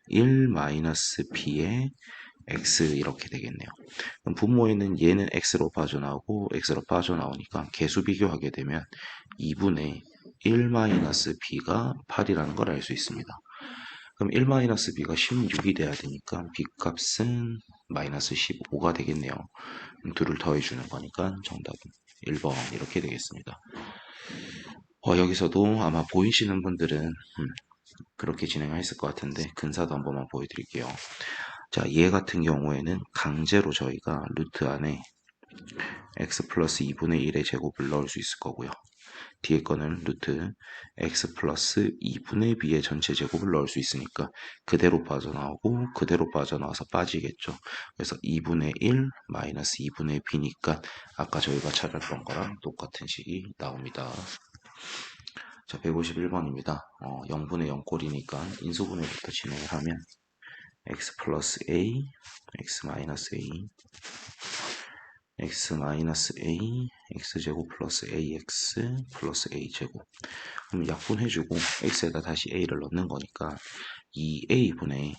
1 마이너스 b의 x 이렇게 되겠네요. 그럼 분모에는 얘는 x로 빠져나오고 x로 빠져나오니까 개수 비교하게 되면 2분의 1 마이너스 b가 8이라는 걸 알 수 있습니다. 그럼 1-b가 16이 돼야 되니까 b값은 마이너스 15가 되겠네요. 둘을 더해주는 거니까 정답은 1번 이렇게 되겠습니다. 여기서도 아마 보이시는 분들은 그렇게 진행했을 것 같은데 근사도 한 번만 보여드릴게요. 자, 얘 같은 경우에는 강제로 저희가 루트 안에 x 플러스 2분의 1의 제곱을 넣을 수 있을 거고요. 뒤에 거는 루트 x 플러스 2분의 b의 전체 제곱을 넣을 수 있으니까 그대로 빠져나오고 그대로 빠져나와서 빠지겠죠. 그래서 2분의 1 마이너스 2분의 b니까 아까 저희가 찾았던 거랑 똑같은 식이 나옵니다. 자, 151번입니다. 0분의 0꼴이니까 인수분해부터 진행을 하면 x 플러스 a, x 마이너스 a, x 마이너스 a, x제곱 플러스 ax 플러스 a제곱. 그럼 약분해주고 x에다 다시 a를 넣는 거니까 2a분의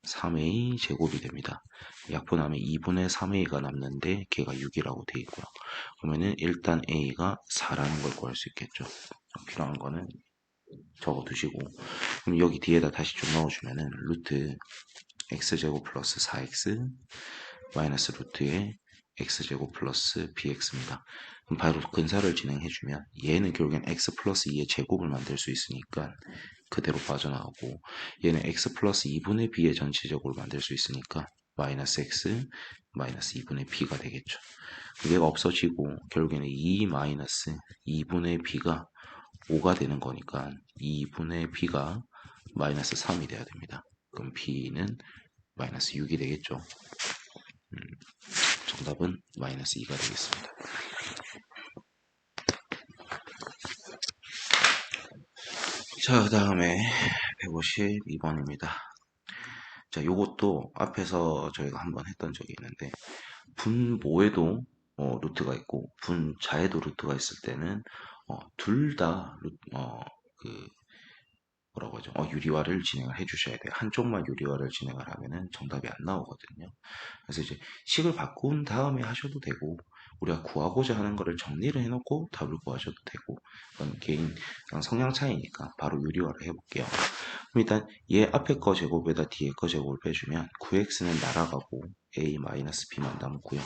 3a 제곱이 됩니다. 약분하면 2분의 3a가 남는데 걔가 6이라고 돼 있고요. 그러면은 일단 a가 4라는 걸 구할 수 있겠죠. 필요한 거는 적어두시고 그럼 여기 뒤에다 다시 좀 넣어주면은 루트 x제곱 플러스 4x 마이너스 루트에 x제곱 플러스 bx입니다. 그럼 바로 근사를 진행해주면 얘는 결국엔 x 플러스 2의 제곱을 만들 수 있으니까 그대로 빠져나오고 얘는 x 플러스 2분의 b의 전체제곱을 만들 수 있으니까 마이너스 x 마이너스 2분의 b가 되겠죠. 얘가 없어지고 결국에는 2 마이너스 2분의 b가 5가 되는 거니까 2분의 b가 마이너스 3이 돼야 됩니다. 그럼 b는 마이너스 6이 되겠죠. 정답은 마이너스 2가 되겠습니다. 자, 그 다음에 152번입니다. 자, 요것도 앞에서 저희가 한번 했던 적이 있는데 분모에도 루트가 있고 분자에도 루트가 있을 때는 둘 다 그 뭐라고 하죠? 유리화를 진행을 해주셔야 돼요. 한쪽만 유리화를 진행을 하면은 정답이 안 나오거든요. 그래서 이제 식을 바꾼 다음에 하셔도 되고 우리가 구하고자 하는 거를 정리를 해놓고 답을 구하셔도 되고 그건 개인 성향 차이니까 바로 유리화를 해볼게요. 그럼 일단 얘 앞에 거 제곱에다 뒤에 거 제곱을 빼주면 9x는 날아가고 a-b만 남고요.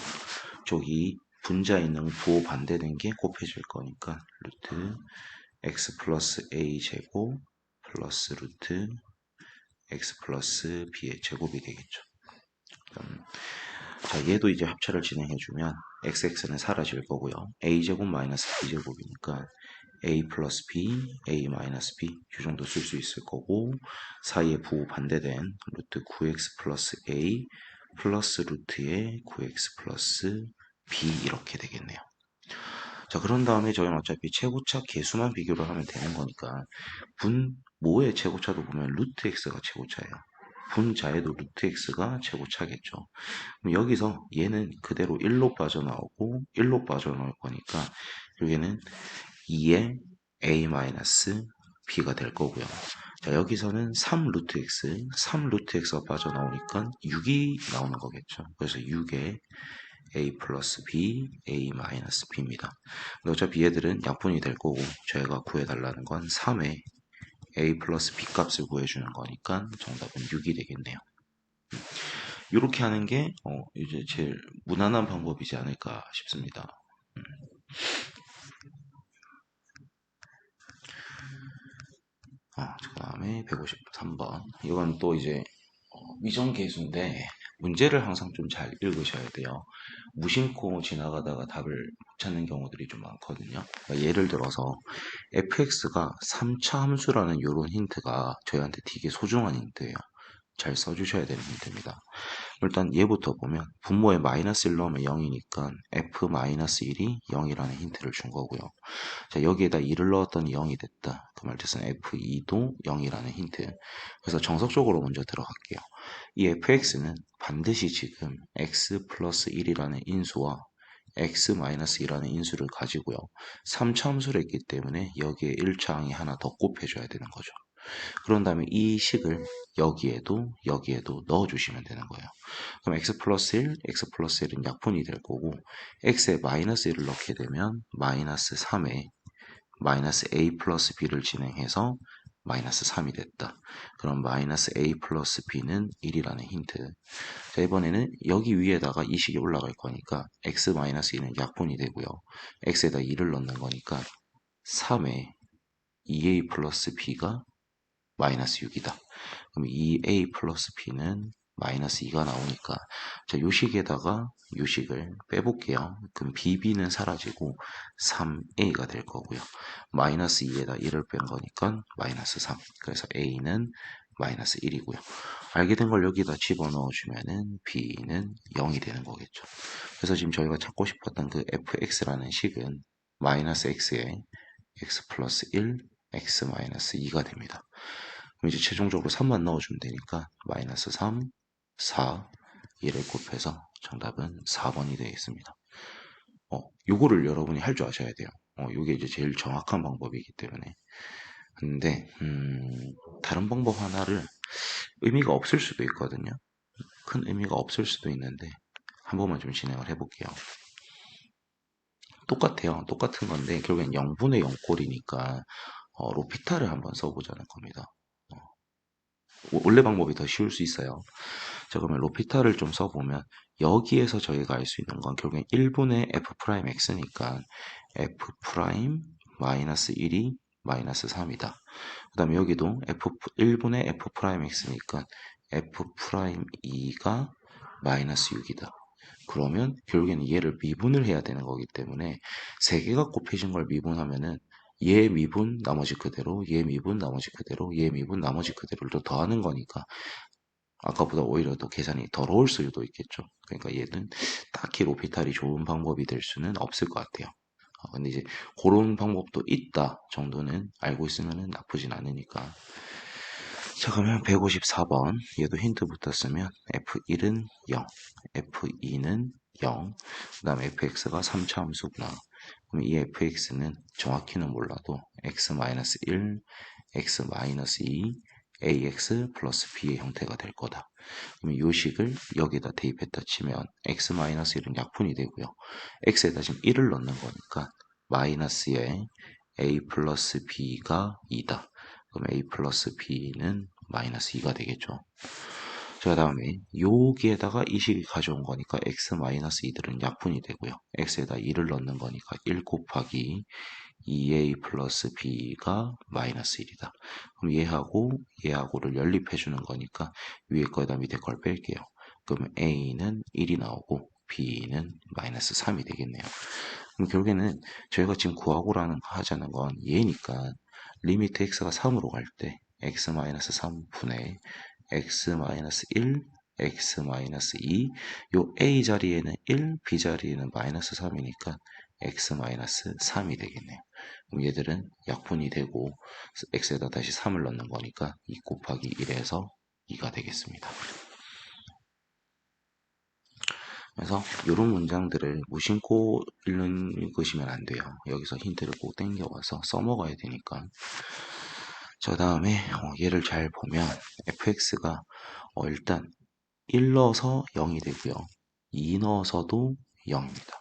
저기 분자 있는 부호 반대된 게 곱해질 거니까 루트 x 플러스 a 제곱 플러스 루트 x 플러스 b의 제곱이 되겠죠. 자, 얘도 이제 합체를 진행해주면 xx는 사라질 거고요. a제곱 마이너스 b제곱이니까 a 플러스 b, a 마이너스 b 이 정도 쓸 수 있을 거고 사이에 부호 반대된 루트 9x 플러스 a 플러스 루트의 9x 플러스 b 이렇게 되겠네요. 자, 그런 다음에 저희는 어차피 최고차 개수만 비교를 하면 되는 거니까 분모의 최고차도 보면 루트 x가 최고차예요. 분자에도 루트 x가 최고차겠죠. 그럼 여기서 얘는 그대로 1로 빠져나오고 1로 빠져나올 거니까 여기는 2의 a-b가 될 거고요. 자, 여기서는 3 루트 x, 3 루트 x가 빠져나오니까 6이 나오는 거겠죠. 그래서 6의 a 플러스 b, a 마이너스 b입니다. 근데 어차피 얘들은 약분이 될 거고 저희가 구해달라는 건 3의 a 플러스 b 값을 구해주는 거니까 정답은 6이 되겠네요. 이렇게 하는 게 이제 제일 무난한 방법이지 않을까 싶습니다. 그 다음에 153번. 이건 또 이제 위정계수인데 문제를 항상 좀 잘 읽으셔야 돼요. 무심코 지나가다가 답을 못 찾는 경우들이 좀 많거든요. 그러니까 예를 들어서 fx가 3차 함수라는 이런 힌트가 저희한테 되게 소중한 힌트예요. 잘 써주셔야 되는 힌트입니다. 일단 얘부터 보면 분모에 마이너스 1 넣으면 0이니까 f-1이 0이라는 힌트를 준 거고요. 자, 여기에다 2를 넣었더니 0이 됐다. 그 말뜻은 f2도 0이라는 힌트. 그래서 정석적으로 먼저 들어갈게요. 이 fx는 반드시 지금 x 플러스 1이라는 인수와 x-2라는 인수를 가지고요. 3차 함수를 했기 때문에 여기에 1차항이 하나 더 곱해줘야 되는 거죠. 그런 다음에 이 식을 여기에도 넣어주시면 되는 거예요. 그럼 x 플러스 1, x 플러스 1은 약분이 될 거고 x에 마이너스 1을 넣게 되면 마이너스 3에 마이너스 a 플러스 b를 진행해서 마이너스 3이 됐다. 그럼 마이너스 a 플러스 b는 1이라는 힌트. 자, 이번에는 여기 위에다가 이 식이 올라갈 거니까 x 마이너스 2는 약분이 되고요. x에다 2를 넣는 거니까 3에 2a 플러스 b가 마이너스 6이다. 그럼 2a 플러스 b는 마이너스 2가 나오니까 자, 요 식에다가 요 식을 빼볼게요. 그럼 bb는 사라지고 3a가 될 거고요. 마이너스 2에다 1을 뺀 거니까 마이너스 3. 그래서 a는 마이너스 1이고요. 알게 된 걸 여기다 집어넣어 주면은 b는 0이 되는 거겠죠. 그래서 지금 저희가 찾고 싶었던 그 fx라는 식은 마이너스 x에 x 플러스 1, x 마이너스 2가 됩니다. 그럼 이제 최종적으로 3만 넣어주면 되니까 마이너스 3, 4, 1을 곱해서 정답은 4번이 되겠습니다. 요거를 여러분이 할 줄 아셔야 돼요. 요게 이제 제일 정확한 방법이기 때문에. 근데 다른 방법 하나를 의미가 없을 수도 있거든요. 큰 의미가 없을 수도 있는데 한 번만 좀 진행을 해볼게요. 똑같아요. 똑같은 건데 결국엔 0분의 0꼴이니까 로피타를 한번 써보자는 겁니다. 원래 방법이 더 쉬울 수 있어요. 자, 그러면 로피타를 좀 써보면 여기에서 저희가 알 수 있는 건 결국엔 1분의 f'x니까 f' 마이너스 1이 마이너스 3이다. 그 다음에 여기도 1분의 f'x니까 f'2가 마이너스 6이다. 그러면 결국에는 얘를 미분을 해야 되는 거기 때문에 세 개가 곱해진 걸 미분하면은 얘 미분 나머지 그대로, 얘 미분 나머지 그대로, 얘 미분 나머지 그대로를 또 더하는 거니까 아까보다 오히려 더 계산이 더러울 수도 있겠죠. 그러니까 얘는 딱히 로피탈이 좋은 방법이 될 수는 없을 것 같아요. 근데 이제 그런 방법도 있다 정도는 알고 있으면 나쁘진 않으니까. 자, 그러면 154번 얘도 힌트부터 쓰면 F1은 0, F2는 0, 그 다음에 fx가 3차 함수구나. 그럼 이 fx는 정확히는 몰라도 x-1, x-2, ax 플러스 b의 형태가 될 거다. 그럼 이 식을 여기다 대입했다 치면 x-1은 약분이 되고요. x에다 지금 1을 넣는 거니까 마이너스에 a 플러스 b가 2다. 그럼 a 플러스 b는 마이너스 2가 되겠죠. 자, 다음에 여기에다가 이 식이 가져온 거니까 x 마이너스 2들은 약분이 되고요. x에다 2를 넣는 거니까 1 곱하기 2a 플러스 b가 마이너스 1이다. 그럼 얘하고를 연립해 주는 거니까 위에 거에다 밑에 걸 뺄게요. 그러면 a는 1이 나오고 b는 마이너스 3이 되겠네요. 그럼 결국에는 저희가 지금 구하고라는 하자는 건 얘니까 리미트 x가 3으로 갈 때 x-3분의 x-1, x-2, 요 a 자리에는 1, b 자리에는 마이너스 3이니까 x-3이 되겠네요. 그럼 얘들은 약분이 되고 x에다 다시 3을 넣는 거니까 2 곱하기 1에서 2가 되겠습니다. 그래서 이런 문장들을 무심코 읽으시면 안 돼요. 여기서 힌트를 꼭 땡겨와서 써먹어야 되니까. 저 다음에 얘를 잘 보면 fx가 일단 1 넣어서 0이 되고요. 2 넣어서도 0입니다.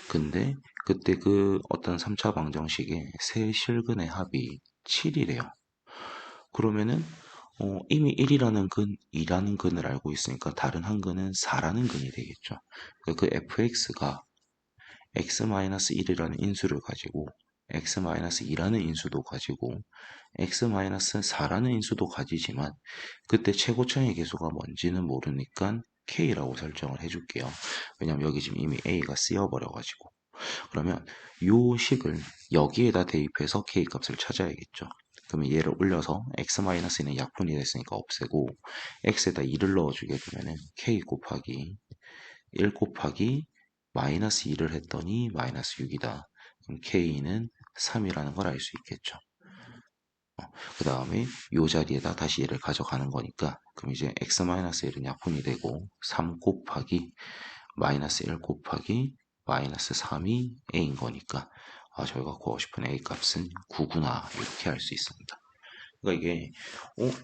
근데 그때 그 어떤 3차 방정식의 세 실근의 합이 7이래요. 그러면은 이미 1이라는 근, 2라는 근을 알고 있으니까 다른 한 근은 4라는 근이 되겠죠. 그 fx가 x-1이라는 인수를 가지고 x-2라는 인수도 가지고 x-4라는 인수도 가지지만 그때 최고차의 계수가 뭔지는 모르니까 k라고 설정을 해줄게요. 왜냐면 여기 지금 이미 a가 쓰여버려가지고. 그러면 요 식을 여기에다 대입해서 k 값을 찾아야겠죠. 그러면 얘를 올려서 x-는 약분이 됐으니까 없애고 x에다 2를 넣어주게 되면은 k 곱하기 1 곱하기 마이너스 2를 했더니 마이너스 6이다. 그럼 k는 3이라는 걸 알 수 있겠죠. 그 다음에 이 자리에다 다시 얘를 가져가는 거니까 그럼 이제 x-1은 약분이 되고 3 곱하기 마이너스 1 곱하기 마이너스 3이 a인 거니까 저희가 구하고 싶은 a 값은 9구나 이렇게 할 수 있습니다. 그러니까 이게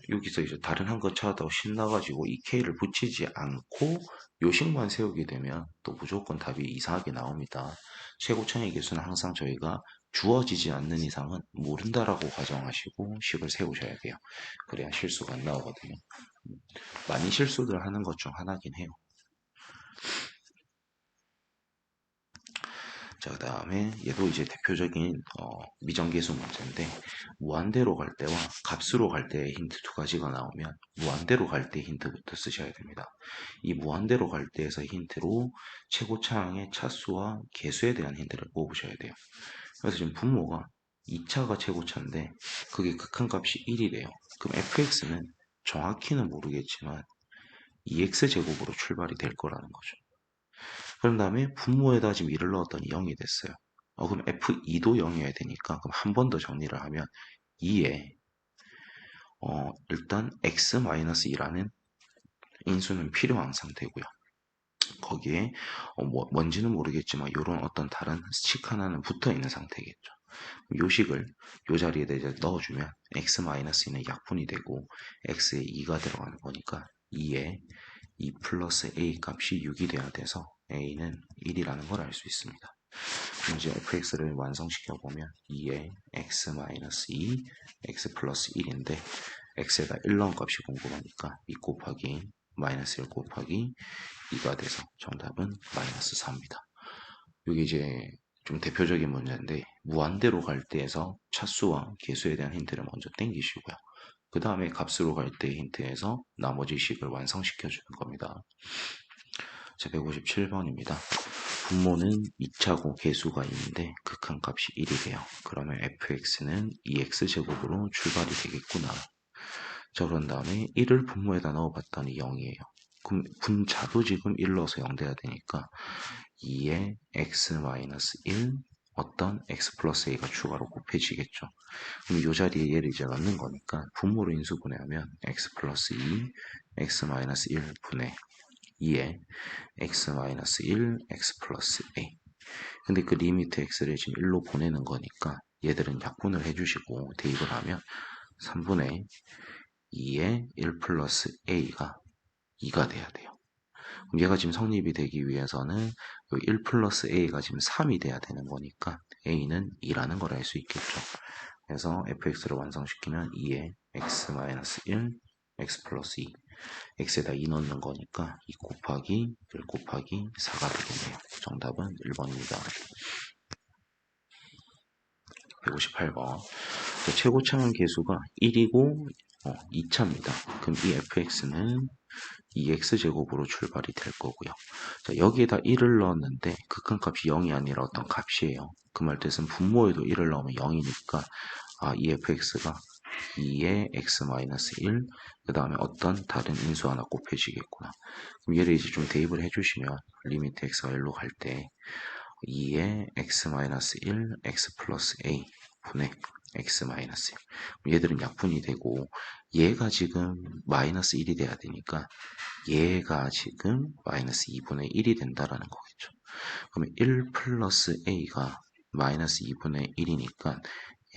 여기서 이제 다른 한 거 찾았다고 신나가지고 이 k를 붙이지 않고 요식만 세우게 되면 또 무조건 답이 이상하게 나옵니다. 최고차의 계수는 항상 저희가 주어지지 않는 이상은 모른다라고 가정하시고 식을 세우셔야 돼요. 그래야 실수가 안 나오거든요. 많이 실수들 하는 것 중 하나긴 해요. 자, 그 다음에 얘도 이제 대표적인 미정계수 문제인데 무한대로 갈 때와 값수로 갈 때의 힌트 두 가지가 나오면 무한대로 갈 때 힌트부터 쓰셔야 됩니다. 이 무한대로 갈 때에서 힌트로 최고차항의 차수와 개수에 대한 힌트를 뽑으셔야 돼요. 그래서 지금 분모가 2차가 최고차인데 그게 극한값이 1이래요. 그럼 fx는 정확히는 모르겠지만 2x제곱으로 출발이 될 거라는 거죠. 그런 다음에 분모에다 지금 2를 넣었더니 0이 됐어요. 그럼 F2도 0이어야 되니까 그럼 한 번 더 정리를 하면 2에 일단 x-2라는 인수는 필요한 상태고요. 거기에 뭔지는 모르겠지만 이런 어떤 다른 식 하나는 붙어 있는 상태겠죠. 요 식을 요 자리에다 이제 넣어주면 x-는 약분이 되고 x에 2가 들어가는 거니까 2에 2 플러스 a 값이 6이 돼야 돼서 a는 1이라는 걸 알 수 있습니다. 그럼 이제 fx를 완성시켜 보면 2에 x-2 x 플러스 1인데 x에다 1 넣은 값이 궁금하니까 2 곱하기 마이너스 1 곱하기 2가 돼서 정답은 마이너스 4입니다. 여기 이제 좀 대표적인 문제인데 무한대로 갈 때에서 차수와 계수에 대한 힌트를 먼저 땡기시고요. 그 다음에 값으로 갈 때 힌트에서 나머지 식을 완성시켜 주는 겁니다. 자, 157번입니다. 분모는 2차고 계수가 있는데 극한값이 1이래요. 그러면 fx는 2x제곱으로 출발이 되겠구나. 자, 그런 다음에 1을 분모에다 넣어봤더니 0이에요. 그럼 분자도 지금 1 넣어서 0 돼야 되니까 2에 x-1 어떤 x 플러스 a가 추가로 곱해지겠죠. 그럼 이 자리에 얘를 이제 넣는 거니까 분모로 인수분해하면 x 플러스 2, x-1 분의 2에 x-1, x 플러스 a. 근데 그 리미트 x를 지금 1로 보내는 거니까 얘들은 약분을 해주시고 대입을 하면 3분의 2에 1 플러스 a가 2가 돼야 돼요. 그럼 얘가 지금 성립이 되기 위해서는 1 플러스 a가 지금 3이 돼야 되는 거니까 a는 2라는 걸 알 수 있겠죠. 그래서 fx를 완성시키면 2에 x-1, x 플러스 2. x에다 2 넣는 거니까 2 곱하기 1 곱하기 4가 되겠네요. 정답은 1번입니다. 158번. 최고차항 계수가 1이고 2차입니다. 그럼 이 fx는 2x제곱으로 출발이 될 거고요. 자, 여기에다 1을 넣었는데 극한값이 0이 아니라 어떤 값이에요. 그 말 뜻은 분모에도 1을 넣으면 0이니까 이 fx가 2의 x-1, 그 다음에 어떤 다른 인수 하나 곱해지겠구나. 그럼 얘를 이제 좀 대입을 해주시면 리미트 x가 1로 갈 때 2의 x-1, x 플러스 a 분의 x-1. 얘들은 약분이 되고 얘가 지금 마이너스 1이 돼야 되니까 얘가 지금 마이너스 2분의 1이 된다라는 거겠죠. 그러면 1 플러스 a가 마이너스 2분의 1이니까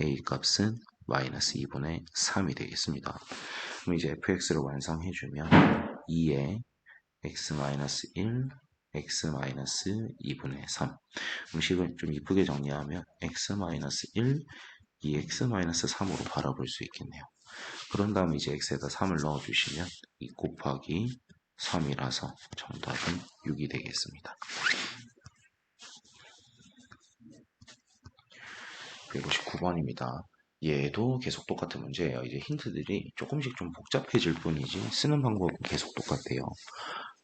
a 값은 마이너스 2분의 3이 되겠습니다. 그럼 이제 fx를 완성해주면 2에 x-1, x-2분의 3. 음식을 좀 이쁘게 정리하면 x-1, 2x-3으로 바라볼 수 있겠네요. 그런 다음 이제 x에다 3을 넣어주시면 2 곱하기 3이라서 정답은 6이 되겠습니다. 159번입니다. 얘도 계속 똑같은 문제예요. 이제 힌트들이 조금씩 좀 복잡해질 뿐이지 쓰는 방법은 계속 똑같아요.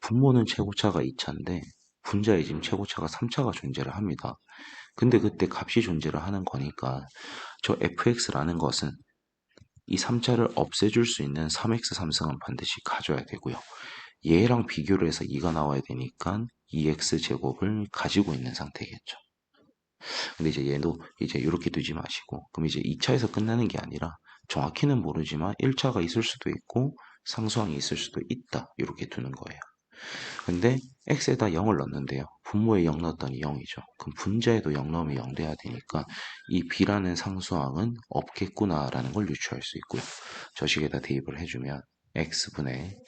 분모는 최고차가 2차인데 분자에 지금 최고차가 3차가 존재를 합니다. 근데 그때 값이 존재를 하는 거니까 저 fx라는 것은 이 3차를 없애줄 수 있는 3x 3승은 반드시 가져야 되고요. 얘랑 비교를 해서 2가 나와야 되니까 2x 제곱을 가지고 있는 상태겠죠. 근데 이제 얘도 이제 이렇게 두지 마시고 그럼 이제 2차에서 끝나는 게 아니라 정확히는 모르지만 1차가 있을 수도 있고 상수항이 있을 수도 있다 이렇게 두는 거예요. 근데 x에다 0을 넣는데요. 분모에 0 넣었더니 0이죠. 그럼 분자에도 0 넣으면 0 돼야 되니까 이 b라는 상수항은 없겠구나라는 걸 유추할 수 있고요. 저식에다 대입을 해주면 x분의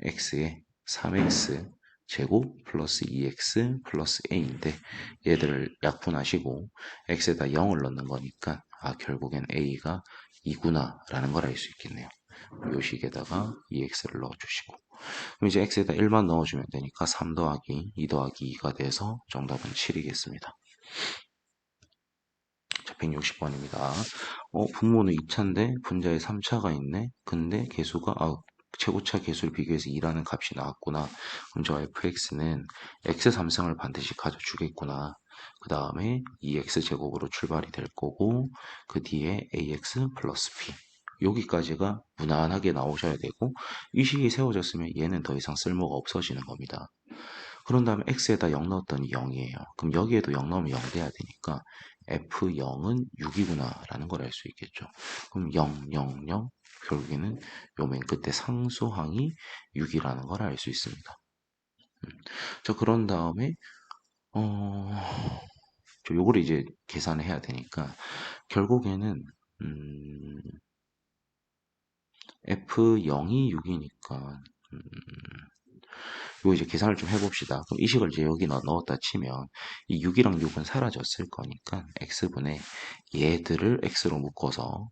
x에 3x 제곱 플러스 2x 플러스 a인데 얘들을 약분하시고 x에다 0을 넣는 거니까 결국엔 a가 2구나 라는 걸 알 수 있겠네요. 요 식에다가 2x를 넣어주시고 그럼 이제 x에다 1만 넣어주면 되니까 3 더하기 2 더하기 2가 돼서 정답은 7이겠습니다. 자, 160번입니다. 분모는 2차인데 분자에 3차가 있네. 근데 계수가 최고차 계수를 비교해서 2라는 값이 나왔구나. 그럼 저 fx는 x3승을 반드시 가져주겠구나. 그 다음에 2x제곱으로 출발이 될 거고 그 뒤에 ax 플러스 b 여기까지가 무난하게 나오셔야 되고 이 식이 세워졌으면 얘는 더 이상 쓸모가 없어지는 겁니다. 그런 다음에 x에다 0 넣었더니 0이에요. 그럼 여기에도 0 넣으면 0 돼야 되니까 f0은 6이구나 라는 걸 알 수 있겠죠. 그럼 0, 0, 0 결국에는 요 맨 끝에 상수항이 6이라는 걸 알 수 있습니다. 자, 그런 다음에 요거를 이제 계산을 해야 되니까 결국에는 f0이 6이니까 이거 이제 계산을 좀 해봅시다. 그럼 이 식을 이제 여기 넣었다 치면 이 6이랑 6은 사라졌을 거니까 x분의 얘들을 x로 묶어서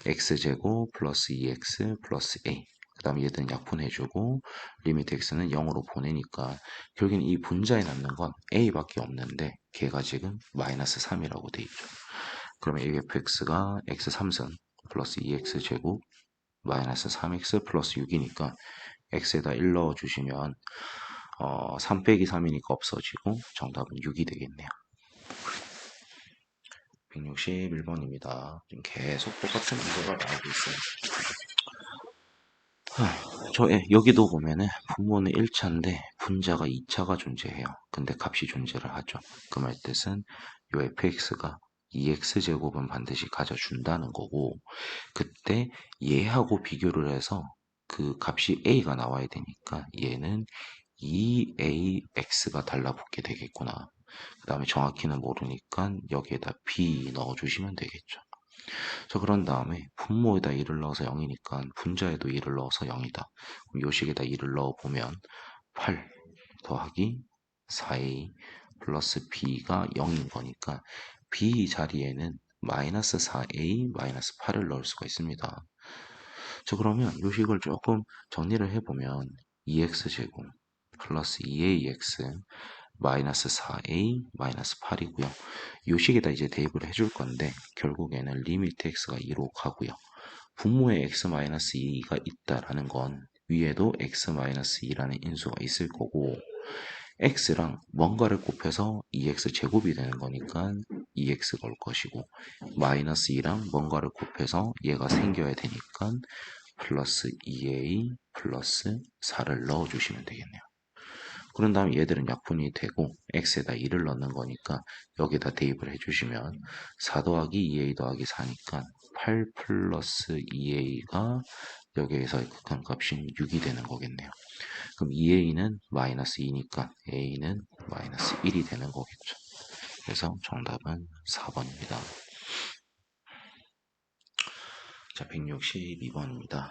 x제곱 플러스 2x 플러스 a 그 다음에 얘들은 약분해주고 리미트 x는 0으로 보내니까 결국엔 이 분자에 남는 건 a밖에 없는데 걔가 지금 마이너스 3이라고 돼 있죠. 그러면 AFX가 x 3승 플러스 2x 제곱 마이너스 3x 플러스 6이니까 x에다 1 넣어주시면 3 빼기 3이니까 없어지고 정답은 6이 되겠네요. 161번입니다. 지금 계속 똑같은 문제가 나오고 있어요. 여기도 보면은 분모는 1차인데 분자가 2차가 존재해요. 근데 값이 존재를 하죠. 그 말 뜻은 요 fx가 2x제곱은 반드시 가져준다는 거고 그때 얘하고 비교를 해서 그 값이 a가 나와야 되니까 얘는 2ax가 달라붙게 되겠구나. 그 다음에 정확히는 모르니까 여기에다 b 넣어주시면 되겠죠. 자, 그런 다음에 분모에다 1을 넣어서 0이니까 분자에도 1을 넣어서 0이다. 그럼 요식에다 1을 넣어보면 8 더하기 4a 플러스 b가 0인 거니까 b 자리에는 마이너스 4a 마이너스 8을 넣을 수가 있습니다. 자, 그러면 요식을 조금 정리를 해보면 2x제곱 플러스 2ax 마이너스 4a 마이너스 8이고요. 요식에다 이제 대입을 해줄 건데 결국에는 리미트 x가 2로 가고요. 분모에 x 마이너스 2가 있다라는 건 위에도 x 마이너스 2라는 인수가 있을 거고 x랑 뭔가를 곱해서 2x 제곱이 되는 거니까 2x 걸 것이고 마이너스 2랑 뭔가를 곱해서 얘가 생겨야 되니까 플러스 2a 플러스 4를 넣어주시면 되겠네요. 그런 다음에 얘들은 약분이 되고 x에다 2를 넣는 거니까 여기다 대입을 해주시면 4 더하기 2a 더하기 4니까 8 플러스 2a가 여기에서의 극한값인 6이 되는 거겠네요. 그럼 2a는 마이너스 2니까 a는 마이너스 1이 되는 거겠죠. 그래서 정답은 4번입니다. 자, 162번입니다.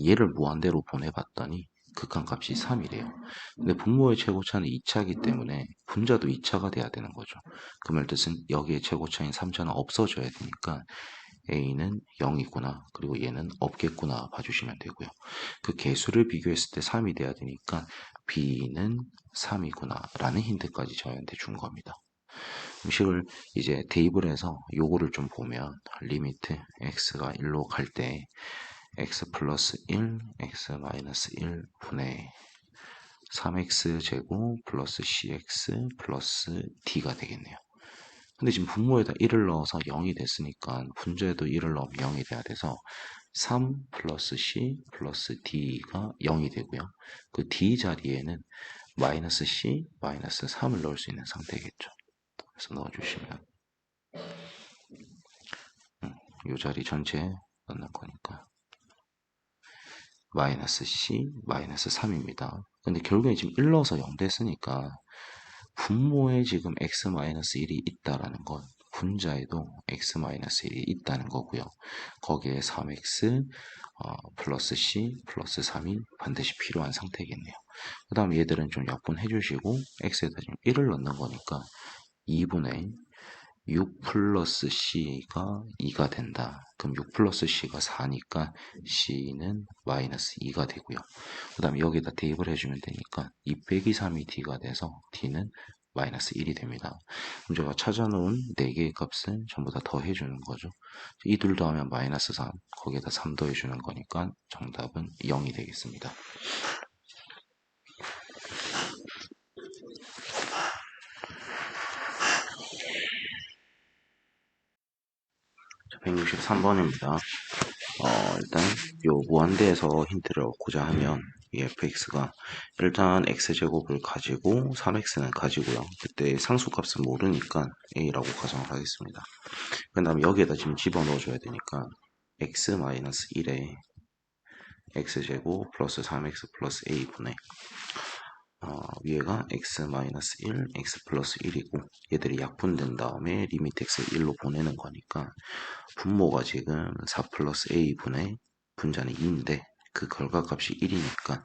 얘를 무한대로 보내봤더니 극한값이 3이래요. 근데 분모의 최고차는 2차이기 때문에 분자도 2차가 돼야 되는 거죠. 그 말 뜻은 여기에 최고차인 3차는 없어져야 되니까 A는 0이구나. 그리고 얘는 없겠구나 봐주시면 되고요. 그 개수를 비교했을 때 3이 돼야 되니까 B는 3이구나 라는 힌트까지 저희한테 준 겁니다. 식을 이제 대입을 해서 요거를 좀 보면 리미트 x가 1로 갈 때 x 플러스 1, x 마이너스 1 분의 3x 제곱 플러스 cx 플러스 d가 되겠네요. 근데 지금 분모에다 1을 넣어서 0이 됐으니까 분자에도 1을 넣으면 0이 돼야 돼서 3 플러스 c 플러스 d가 0이 되고요. 그 d 자리에는 마이너스 c 마이너스 3을 넣을 수 있는 상태겠죠. 그래서 넣어주시면 이 자리 전체에 넣는 거니까 마이너스 c 마이너스 3입니다. 근데 결국에 지금 1 넣어서 0 됐으니까 분모에 지금 x 마이너스 1이 있다라는 건 분자에도 x 마이너스 1이 있다는 거고요. 거기에 3x 플러스 c 플러스 3이 반드시 필요한 상태겠네요. 그 다음 얘들은 좀 약분해 주시고 x에다 지금 1을 넣는 거니까 2분의 6 플러스 c가 2가 된다. 그럼 6 플러스 c가 4니까 c는 마이너스 2가 되고요. 그 다음에 여기다 대입을 해주면 되니까 2 빼기 3이 d가 돼서 d는 마이너스 1이 됩니다. 그럼 제가 찾아놓은 4개의 값을 전부 다 더해주는 거죠. 이 둘 더하면 마이너스 3, 거기에다 3 더해주는 거니까 정답은 0이 되겠습니다. 163번입니다. 일단 요 무한대에서 힌트를 얻고자 하면 이 fx가 일단 x제곱을 가지고 3x는 가지고요. 그때 상수값은 모르니까 a라고 가정을 하겠습니다. 그 다음에 여기에다 지금 집어넣어줘야 되니까 x-1에 x제곱 플러스 3x 플러스 a분의 위에가 x-1, x 플러스 1이고 얘들이 약분된 다음에 리미트 x를 1로 보내는 거니까 분모가 지금 4 플러스 a분의 분자는 2인데 그 결과값이 1이니까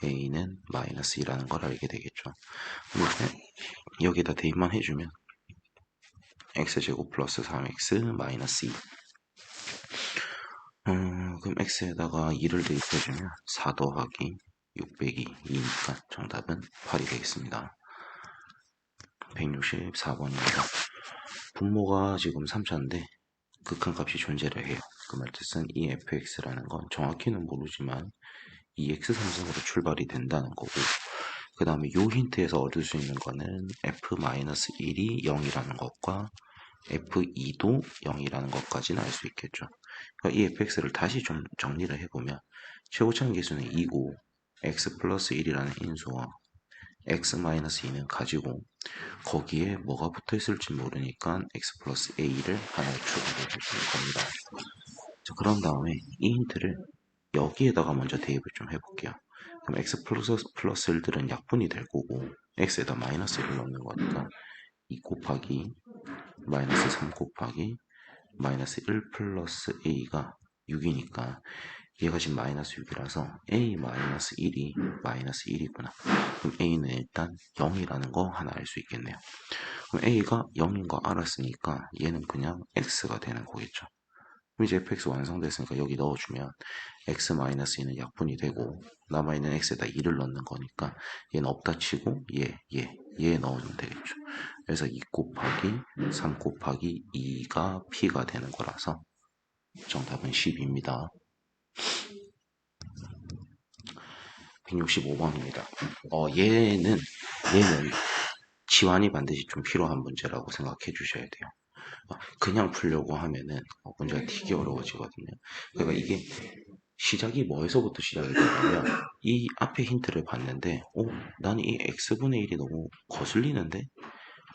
a는 마이너스 2라는 걸 알게 되겠죠. 그런데 여기다 대입만 해주면 x제곱 플러스 3x 마이너스 2 그럼 x에다가 2를 대입해주면 4 더하기 6 빼기 2니까 정답은 8이 되겠습니다. 164번입니다. 분모가 지금 3차인데 극한값이 존재를 해요. 그 말뜻은 이 fx라는 건 정확히는 모르지만 이 x3승으로 출발이 된다는 거고, 그 다음에 요 힌트에서 얻을 수 있는 거는 f-1이 0이라는 것과 f2도 0이라는 것까지는 알 수 있겠죠. 그러니까 이 fx를 다시 좀 정리를 해보면 최고차는 계수는 2고 x 플러스 1이라는 인수와 x-2는 가지고 거기에 뭐가 붙어 있을지 모르니까 x 플러스 a를 하나에 추가해 주시는 겁니다. 자, 그런 다음에 이 힌트를 여기에다가 먼저 대입을 좀 해볼게요. 그럼 x 플러스 1들은 약분이 될 거고 x에다 마이너스 1을 넣는 거니까 2 곱하기 마이너스 3 곱하기 마이너스 1 플러스 a가 6이니까 얘가 지금 마이너스 6이라서 a 마이너스 1이 마이너스 1이구나. 그럼 a는 일단 0이라는 거 하나 알 수 있겠네요. 그럼 a가 0인 거 알았으니까 얘는 그냥 x가 되는 거겠죠. 그럼 이제 fx 완성됐으니까 여기 넣어주면 x-2는 약분이 되고 남아있는 x에다 2를 넣는 거니까 얘는 없다 치고 얘 넣어주면 되겠죠. 그래서 2 곱하기 3 곱하기 2가 p가 되는 거라서 정답은 10입니다. 165번입니다. 얘는 지환이 반드시 좀 필요한 문제라고 생각해 주셔야 돼요. 그냥 풀려고 하면은 문제가 되게 어려워지거든요. 그러니까 이게 시작이 뭐에서부터 시작이 되냐면 이 앞에 힌트를 봤는데 나는 이 x분의 1이 너무 거슬리는데?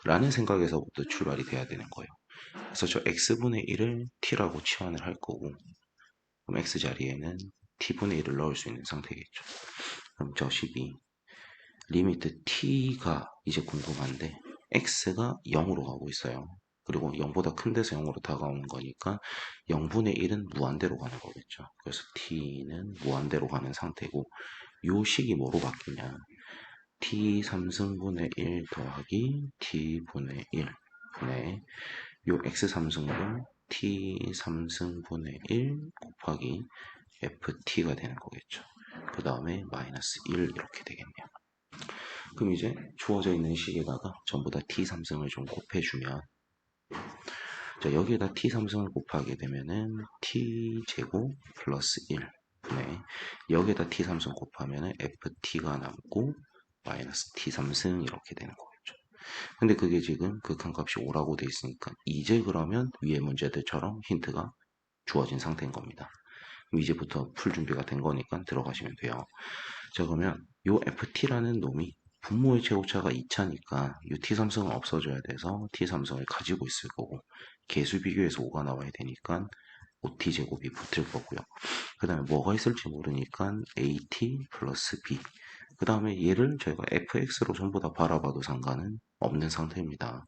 라는 생각에서부터 출발이 돼야 되는 거예요. 그래서 저 x분의 1을 t라고 치환을 할 거고 그럼 x 자리에는 t분의 1을 넣을 수 있는 상태겠죠. 그럼 저 식이 리미트 t가 이제 궁금한데 x가 0으로 가고 있어요. 그리고 0보다 큰 데서 0으로 다가오는 거니까 0분의 1은 무한대로 가는 거겠죠. 그래서 t는 무한대로 가는 상태고 요 식이 뭐로 바뀌냐 t 3승분의 1 더하기 t분의 1 분의 요 x 3승분 t 3승분의 1 곱하기 ft가 되는 거겠죠. 그 다음에 마이너스 1 이렇게 되겠네요. 그럼 이제 주어져 있는 식에다가 전부 다 t3승을 좀 곱해주면 자, 여기에다 t3승을 곱하게 되면은 t제곱 플러스 1 분의 여기에다 t3승 곱하면은 ft가 남고 마이너스 t3승 이렇게 되는 거겠죠. 근데 그게 지금 극한값이 5라고 돼 있으니까 이제 그러면 위에 문제들처럼 힌트가 주어진 상태인 겁니다. 그럼 이제부터 풀 준비가 된 거니까 들어가시면 돼요. 자, 그러면 요 ft라는 놈이 분모의 최고차가 2차니까 이 t3승은 없어져야 돼서 t3승을 가지고 있을 거고 개수 비교해서 5가 나와야 되니까 5t제곱이 붙을 거고요. 그 다음에 뭐가 있을지 모르니까 at 플러스 b 그 다음에 얘를 저희가 fx로 전부 다 바라봐도 상관은 없는 상태입니다.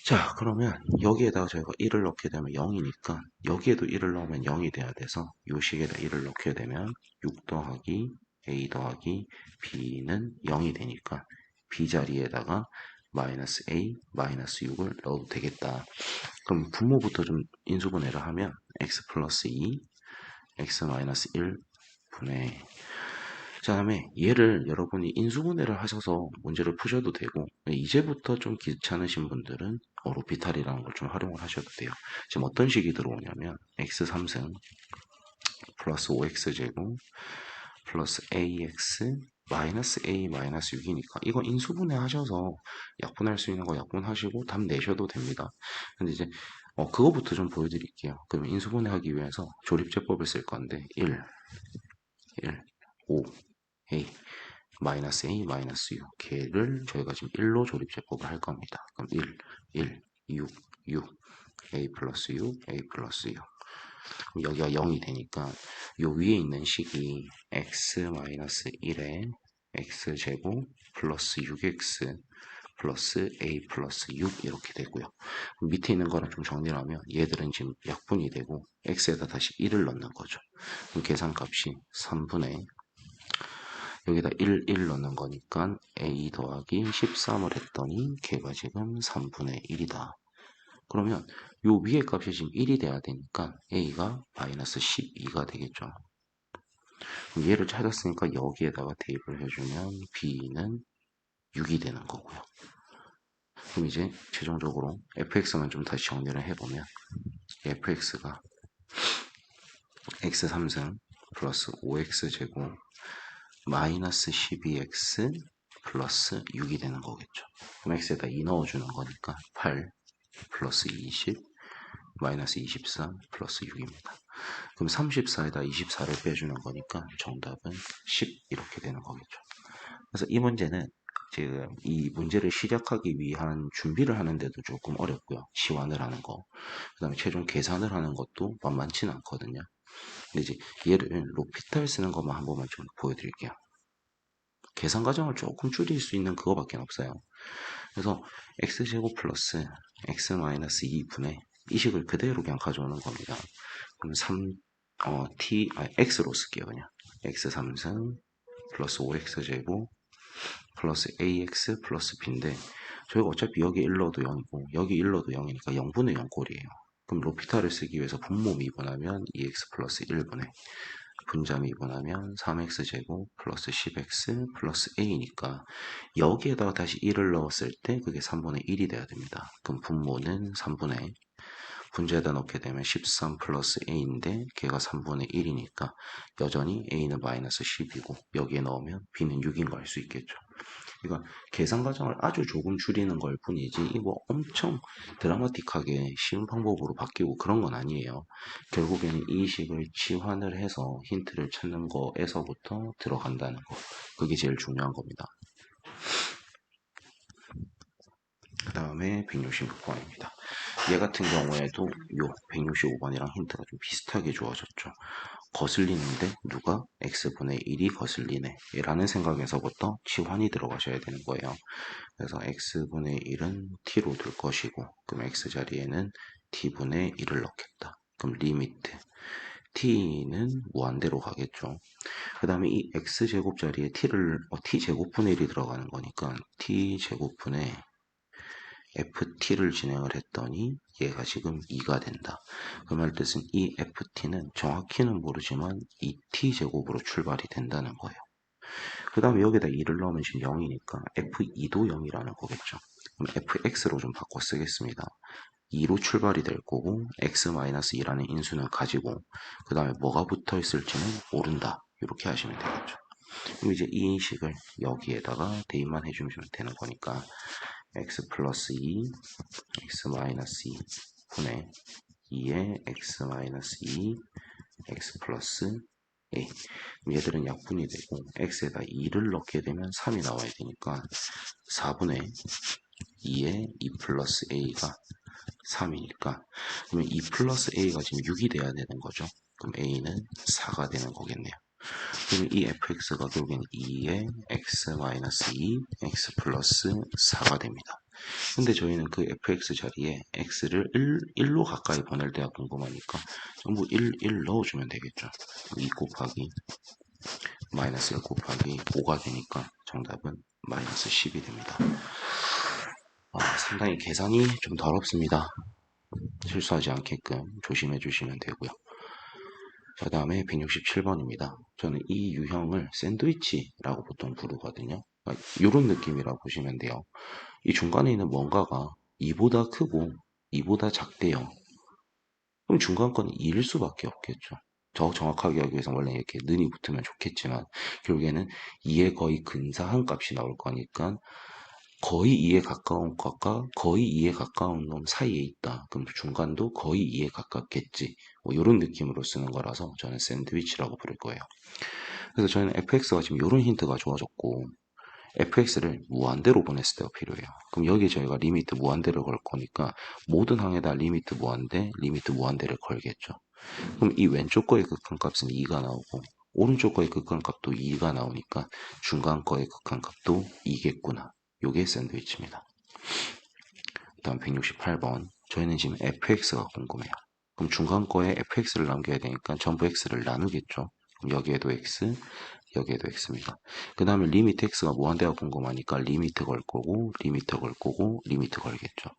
자, 그러면 여기에다가 저희가 1을 넣게 되면 0이니까 여기에도 1을 넣으면 0이 돼야 돼서 요 식에다 1을 넣게 되면 6 더하기 a 더하기 b는 0이 되니까 b 자리에다가 마이너스 a 마이너스 6을 넣어도 되겠다. 그럼 분모부터 좀 인수분해를 하면 x 플러스 2 x 마이너스 1 분의 자, 다음에 얘를 여러분이 인수분해를 하셔서 문제를 푸셔도 되고 이제부터 좀 귀찮으신 분들은 로피탈이라는 걸 좀 활용을 하셔도 돼요. 지금 어떤 식이 들어오냐면 x 3승 플러스 5x제곱 플러스 ax 마이너스 a 마이너스 6이니까 이거 인수분해 하셔서 약분할 수 있는 거 약분하시고 답 내셔도 됩니다. 근데 이제 그거부터 좀 보여드릴게요. 그러면 인수분해 하기 위해서 조립제법을 쓸 건데 1, 5, a 마이너스 a 마이너스 6 걔를 저희가 지금 1로 조립제법을 할 겁니다. 그럼 1, 6, a 플러스 6, a 플러스 6 그럼 여기가 0이 되니까 요 위에 있는 식이 x 마이너스 1에 x제곱 플러스 6x 플러스 a 플러스 6 이렇게 되고요. 밑에 있는 거랑 좀 정리를 하면 얘들은 지금 약분이 되고 x에다 다시 1을 넣는 거죠. 그럼 계산값이 3분의 여기다 1 넣는 거니까 a 더하기 13을 했더니 걔가 지금 3분의 1이다. 그러면 요 위에 값이 지금 1이 돼야 되니까 a가 마이너스 12가 되겠죠. 그럼 얘를 찾았으니까 여기에다가 대입을 해주면 b는 6이 되는 거고요. 그럼 이제 최종적으로 fx만 좀 다시 정리를 해보면 fx가 x 3승 플러스 5x제곱 마이너스 12x 플러스 6이 되는 거겠죠. 그럼 x에다 2 넣어주는 거니까 8 플러스 20 마이너스 24 플러스 6입니다. 그럼 34에다 24를 빼주는 거니까 정답은 10 이렇게 되는 거겠죠. 그래서 이 문제는 지금 이 문제를 시작하기 위한 준비를 하는데도 조금 어렵고요. 치환을 하는 거. 그 다음에 최종 계산을 하는 것도 만만치는 않거든요. 근데 이제 얘를 로피탈 쓰는 것만 한 번만 좀 보여드릴게요. 계산 과정을 조금 줄일 수 있는 그거밖에 없어요. 그래서 x제곱 플러스 x 마이너스 2분의 이 식을 그대로 그냥 가져오는 겁니다. 그럼 x로 쓸게요. 그냥 x 3승 플러스 5x제곱 플러스 ax 플러스 b인데 저희가 어차피 여기 1 넣어도 0이고 여기 1 넣어도 0이니까 0분의 0 꼴이에요. 그럼 로피탈을 쓰기 위해서 분모 미분하면 2x 플러스 1분의 분자 미분하면 3x제곱 플러스 10x 플러스 a니까 여기에다가 다시 1을 넣었을 때 그게 3분의 1이 돼야 됩니다. 그럼 분모는 3분의 분자에다 넣게 되면 13 플러스 a인데 걔가 3분의 1이니까 여전히 a는 마이너스 10이고 여기에 넣으면 b는 6인 거 알 수 있겠죠. 그러니까 계산 과정을 아주 조금 줄이는 걸 뿐이지 이거 엄청 드라마틱하게 쉬운 방법으로 바뀌고 그런 건 아니에요. 결국에는 이 식을 치환을 해서 힌트를 찾는 거에서부터 들어간다는 거. 그게 제일 중요한 겁니다. 그 다음에 166번입니다. 얘 같은 경우에도 요 165번이랑 힌트가 좀 비슷하게 주어졌죠. 거슬리는데 누가 x분의 1이 거슬리네 라는 생각에서부터 치환이 들어가셔야 되는 거예요. 그래서 x분의 1은 t로 둘 것이고 그럼 x 자리에는 t분의 1을 넣겠다. 그럼 리미트 t는 무한대로 가겠죠. 그 다음에 이 x제곱 자리에 t제곱분의 1이 들어가는 거니까 t제곱분의 ft를 진행을 했더니 얘가 지금 2가 된다. 그 말 뜻은 이 ft는 정확히는 모르지만 이 t제곱으로 출발이 된다는 거예요. 그 다음에 여기다 2를 넣으면 지금 0이니까 f2도 0이라는 거겠죠. 그럼 fx로 좀 바꿔 쓰겠습니다. 2로 출발이 될 거고 x-2라는 인수는 가지고 그 다음에 뭐가 붙어 있을지는 모른다. 이렇게 하시면 되겠죠. 그럼 이제 이 인식을 여기에다가 대입만 해주면 되는 거니까 x 플러스 2, x 마이너스 2 분의 2의 x 마이너스 2, x 플러스 a. 얘들은 약분이 되고 x에다 2를 넣게 되면 3이 나와야 되니까 4분의 2의 2 플러스 a가 3이니까 그러면 2 플러스 a가 지금 6이 돼야 되는 거죠. 그럼 a는 4가 되는 거겠네요. 그럼 이 fx가 결국엔 2의 x-2 x 플러스 4가 됩니다. 근데 저희는 그 fx 자리에 x를 1로 가까이 보낼 때가 궁금하니까 전부 1 넣어주면 되겠죠. 2 곱하기 마이너스 1 곱하기 5가 되니까 정답은 마이너스 10이 됩니다. 상당히 계산이 좀 더럽습니다. 실수하지 않게끔 조심해 주시면 되고요. 그 다음에 167번입니다. 저는 이 유형을 샌드위치라고 보통 부르거든요. 이런 느낌이라고 보시면 돼요. 이 중간에 있는 뭔가가 2보다 크고 2보다 작대요. 그럼 중간 건 2일 수밖에 없겠죠. 더 정확하게 하기 위해서 원래 이렇게 는이 붙으면 좋겠지만 결국에는 2에 거의 근사한 값이 나올 거니까 거의 2에 가까운 값과 거의 2에 가까운 놈 사이에 있다. 그럼 중간도 거의 2에 가깝겠지. 뭐 이런 느낌으로 쓰는 거라서 저는 샌드위치라고 부를 거예요. 그래서 저희는 fx가 지금 이런 힌트가 주어졌고 fx를 무한대로 보냈을 때가 필요해요. 그럼 여기 저희가 리미트 무한대를 걸 거니까 모든 항에다 리미트 무한대를 걸겠죠. 그럼 이 왼쪽 거의 극한값은 2가 나오고 오른쪽 거의 극한값도 2가 나오니까 중간 거의 극한값도 2겠구나. 요게 샌드위치입니다. 다음 168번. 저희는 지금 fx가 궁금해요. 그럼 중간 거에 fx를 남겨야 되니까 전부 x를 나누겠죠. 그럼 여기에도 x, 여기에도 x입니다. 그 다음에 리미트 x가 무한대가 궁금하니까 리미트 걸 거고 리미트 걸 거고 리미트 걸겠죠.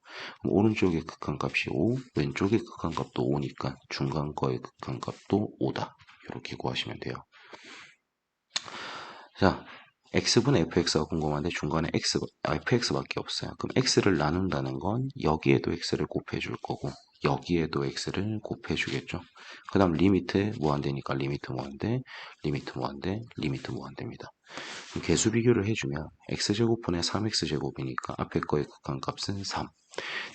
그럼 오른쪽의 극한값이 5, 왼쪽의 극한값도 5니까 중간 거의 극한값도 5다. 이렇게 구하시면 돼요. 자, x분의 fx가 궁금한데 중간에 fx밖에 없어요. 그럼 x를 나눈다는 건 여기에도 x를 곱해 줄 거고 여기에도 x를 곱해 주겠죠. 그 다음 리미트 무한대니까 리미트 무한대, 리미트 무한대, 리미트 무한대입니다. 그럼 개수 비교를 해주면 x제곱분의 3x제곱이니까 앞에 거의 극한값은 3,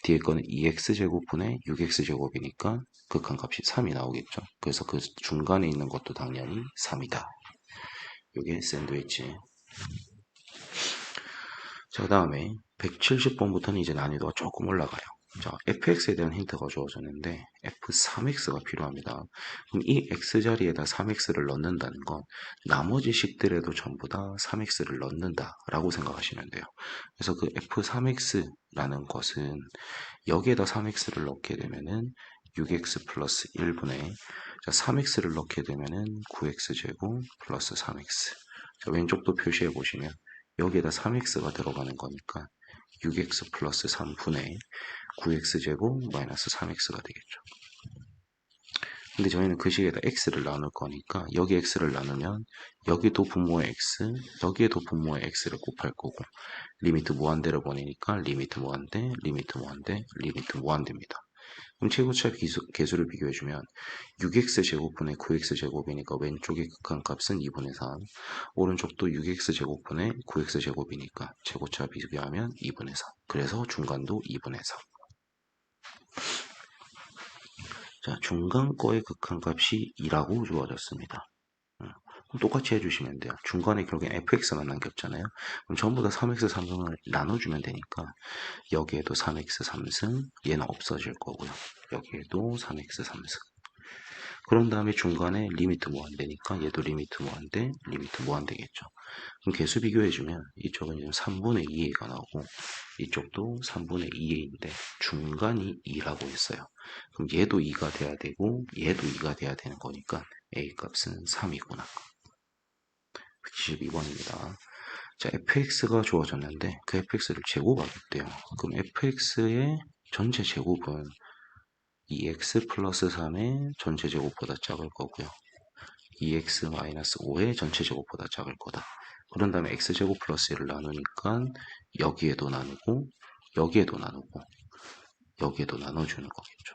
뒤에 거는 2x제곱분의 6x제곱이니까 극한값이 3이 나오겠죠. 그래서 그 중간에 있는 것도 당연히 3이다. 이게 샌드위치. 자, 그 다음에 170번부터는 이제 난이도가 조금 올라가요. 자, fx에 대한 힌트가 주어졌는데 f3x가 필요합니다. 그럼 이 x 자리에다 3x를 넣는다는 건 나머지 식들에도 전부 다 3x를 넣는다 라고 생각하시면 돼요. 그래서 그 f3x라는 것은 여기에다 3x를 넣게 되면은 6x 플러스 1분의 3x를 넣게 되면은 9x제곱 플러스 3x. 자, 왼쪽도 표시해 보시면 여기에다 3x가 들어가는 거니까 6x 플러스 3분의 9x제곱 마이너스 3x가 되겠죠. 근데 저희는 그 식에다 x를 나눌 거니까 여기 x를 나누면 여기도 분모의 x, 여기에도 분모의 x를 곱할 거고 리미트 무한대를 보내니까 리미트 무한대, 리미트 무한대, 리미트 무한대입니다. 그럼 최고차 개수를 비교해주면 6x제곱분의 9x제곱이니까 왼쪽의 극한값은 2분의 3, 오른쪽도 6x제곱분의 9x제곱이니까 최고차 비교하면 2분의 3. 그래서 중간도 2분의 3. 자, 중간 거의 극한값이 2라고 주어졌습니다. 똑같이 해주시면 돼요. 중간에 결국엔 fx만 남겼잖아요. 그럼 전부 다 3x 3승을 나눠주면 되니까 여기에도 3x 3승, 얘는 없어질 거고요. 여기에도 3x 3승. 그런 다음에 중간에 리미트 무한대니까 얘도 리미트 무한대, 리미트 무한대겠죠. 그럼 개수 비교해주면 이쪽은 지금 3분의 2a가 나오고 이쪽도 3분의 2a인데 중간이 2라고 했어요. 그럼 얘도 2가 돼야 되고 얘도 2가 돼야 되는 거니까 a 값은 3이구나. 172번입니다. 자, fx가 주어졌는데 그 fx를 제곱하겠대요. 그럼 fx의 전체 제곱은 이 x 플러스 3의 전체 제곱보다 작을 거고요. 2x-5의 전체 제곱보다 작을 거다. 그런 다음에 x제곱 플러스 1을 나누니까 여기에도 나누고 여기에도 나누고 여기에도 나눠주는 거겠죠.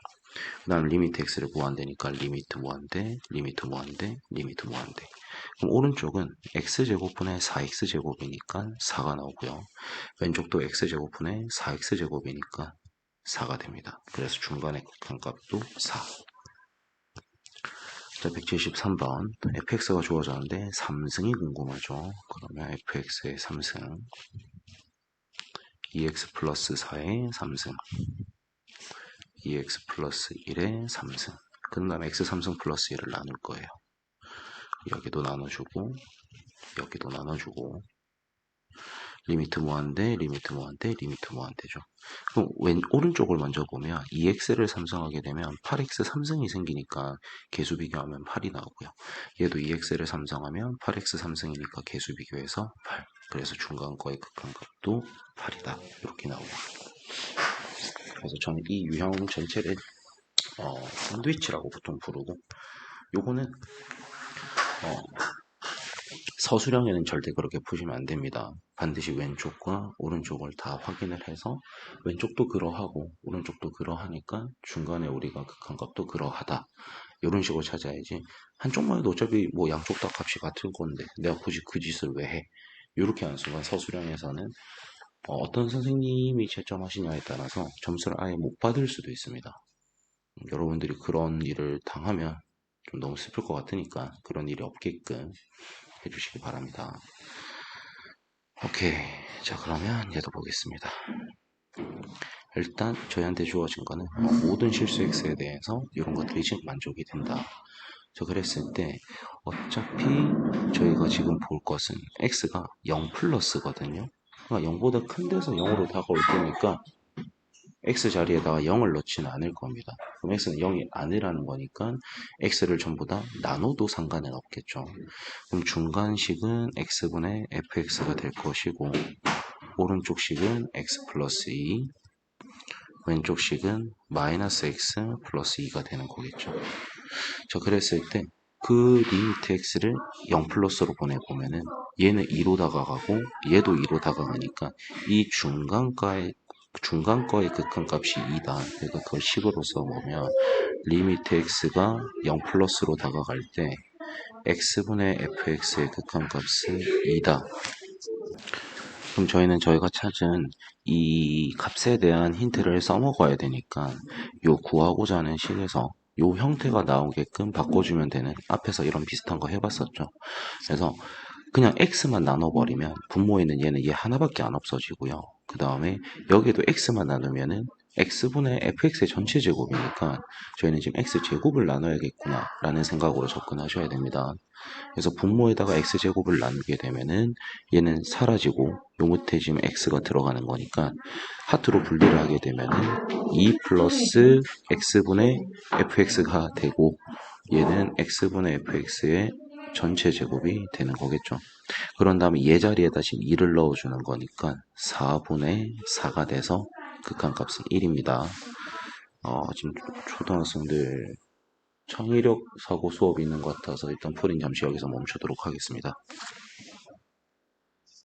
그 다음 리미트 x를 무한대니까 리미트 무한대, 리미트 무한대, 리미트 무한대. 그럼 오른쪽은 x제곱분의 4x제곱이니까 4가 나오고요. 왼쪽도 x제곱분의 4x제곱이니까 4가 됩니다. 그래서 중간의 극한값도 4. 자, 173번. fx가 주어졌는데 3승이 궁금하죠. 그러면 fx의 3승 2x 플러스 4의 3승 2x 플러스 1의 3승 그 다음에 x 3승 플러스 1을 나눌 거예요. 여기도 나눠주고 여기도 나눠주고 리미트 무한대, 리미트 무한대, 리미트 무한대죠. 그럼 오른쪽을 먼저 보면 2x를 삼성하게 되면 8x 3승이 생기니까 개수 비교하면 8이 나오고요. 얘도 2x를 삼성하면 8x 3승이니까 개수 비교해서 8. 그래서 중간 거의 극한값도 8이다. 이렇게 나오고. 그래서 저는 이 유형 전체를 샌드위치라고 보통 부르고 요거는 서술형에는 절대 그렇게 푸시면 안 됩니다. 반드시 왼쪽과 오른쪽을 다 확인을 해서 왼쪽도 그러하고 오른쪽도 그러하니까 중간에 우리가 극한값도 그러하다. 이런 식으로 찾아야지. 한쪽만 해도 어차피 뭐 양쪽 다 값이 같을 건데 내가 굳이 그 짓을 왜 해? 이렇게 하는 순간 서술형에서는 어떤 선생님이 채점하시냐에 따라서 점수를 아예 못 받을 수도 있습니다. 여러분들이 그런 일을 당하면 좀 너무 슬플 것 같으니까 그런 일이 없게끔 해주시기 바랍니다. 오케이. 자, 그러면 얘도 보겠습니다. 일단 저희한테 주어진 거는 모든 실수 x에 대해서 이런 것들이 지금 만족이 된다. 저 그랬을 때 어차피 저희가 지금 볼 것은 x가 0 플러스거든요. 그러니까 0보다 큰 데서 0으로 다가올 테니까 x 자리에다가 0을 넣지는 않을 겁니다. 그럼 x는 0이 아니라는 거니까 x를 전부 다 나눠도 상관은 없겠죠. 그럼 중간식은 x분의 fx가 될 것이고 오른쪽 식은 x 플러스 2, 왼쪽 식은 마이너스 x 플러스 2가 되는 거겠죠. 자, 그랬을 때 그 리미트 x를 0 플러스로 보내보면은 얘는 2로 다가가고 얘도 2로 다가가니까 이 중간거의 극한값이 2다. 그러니까 그걸 식으로 써보면 리미트 x가 0 플러스로 다가갈 때 x분의 fx의 극한값은 2다. 그럼 저희는 저희가 찾은 이 값에 대한 힌트를 써먹어야 되니까 요 구하고자 하는 식에서 요 형태가 나오게끔 바꿔주면 되는, 앞에서 이런 비슷한 거 해봤었죠. 그래서 그냥 x만 나눠버리면 분모에는 얘는 얘 하나밖에 안 없어지고요. 그 다음에 여기도 x만 나누면은 x분의 fx의 전체 제곱이니까 저희는 지금 x제곱을 나눠야겠구나 라는 생각으로 접근하셔야 됩니다. 그래서 분모에다가 x제곱을 나누게 되면은 얘는 사라지고 요 밑에 지금 x가 들어가는 거니까 하트로 분리를 하게 되면은 2 플러스 x분의 fx가 되고 얘는 x분의 fx의 전체 제곱이 되는 거겠죠. 그런 다음에 얘 자리에다 지금 2를 넣어주는 거니까 4분의 4가 돼서 극한값은 1입니다. 지금 초등학생들 창의력 사고 수업이 있는 것 같아서 일단 풀이는 잠시 여기서 멈추도록 하겠습니다.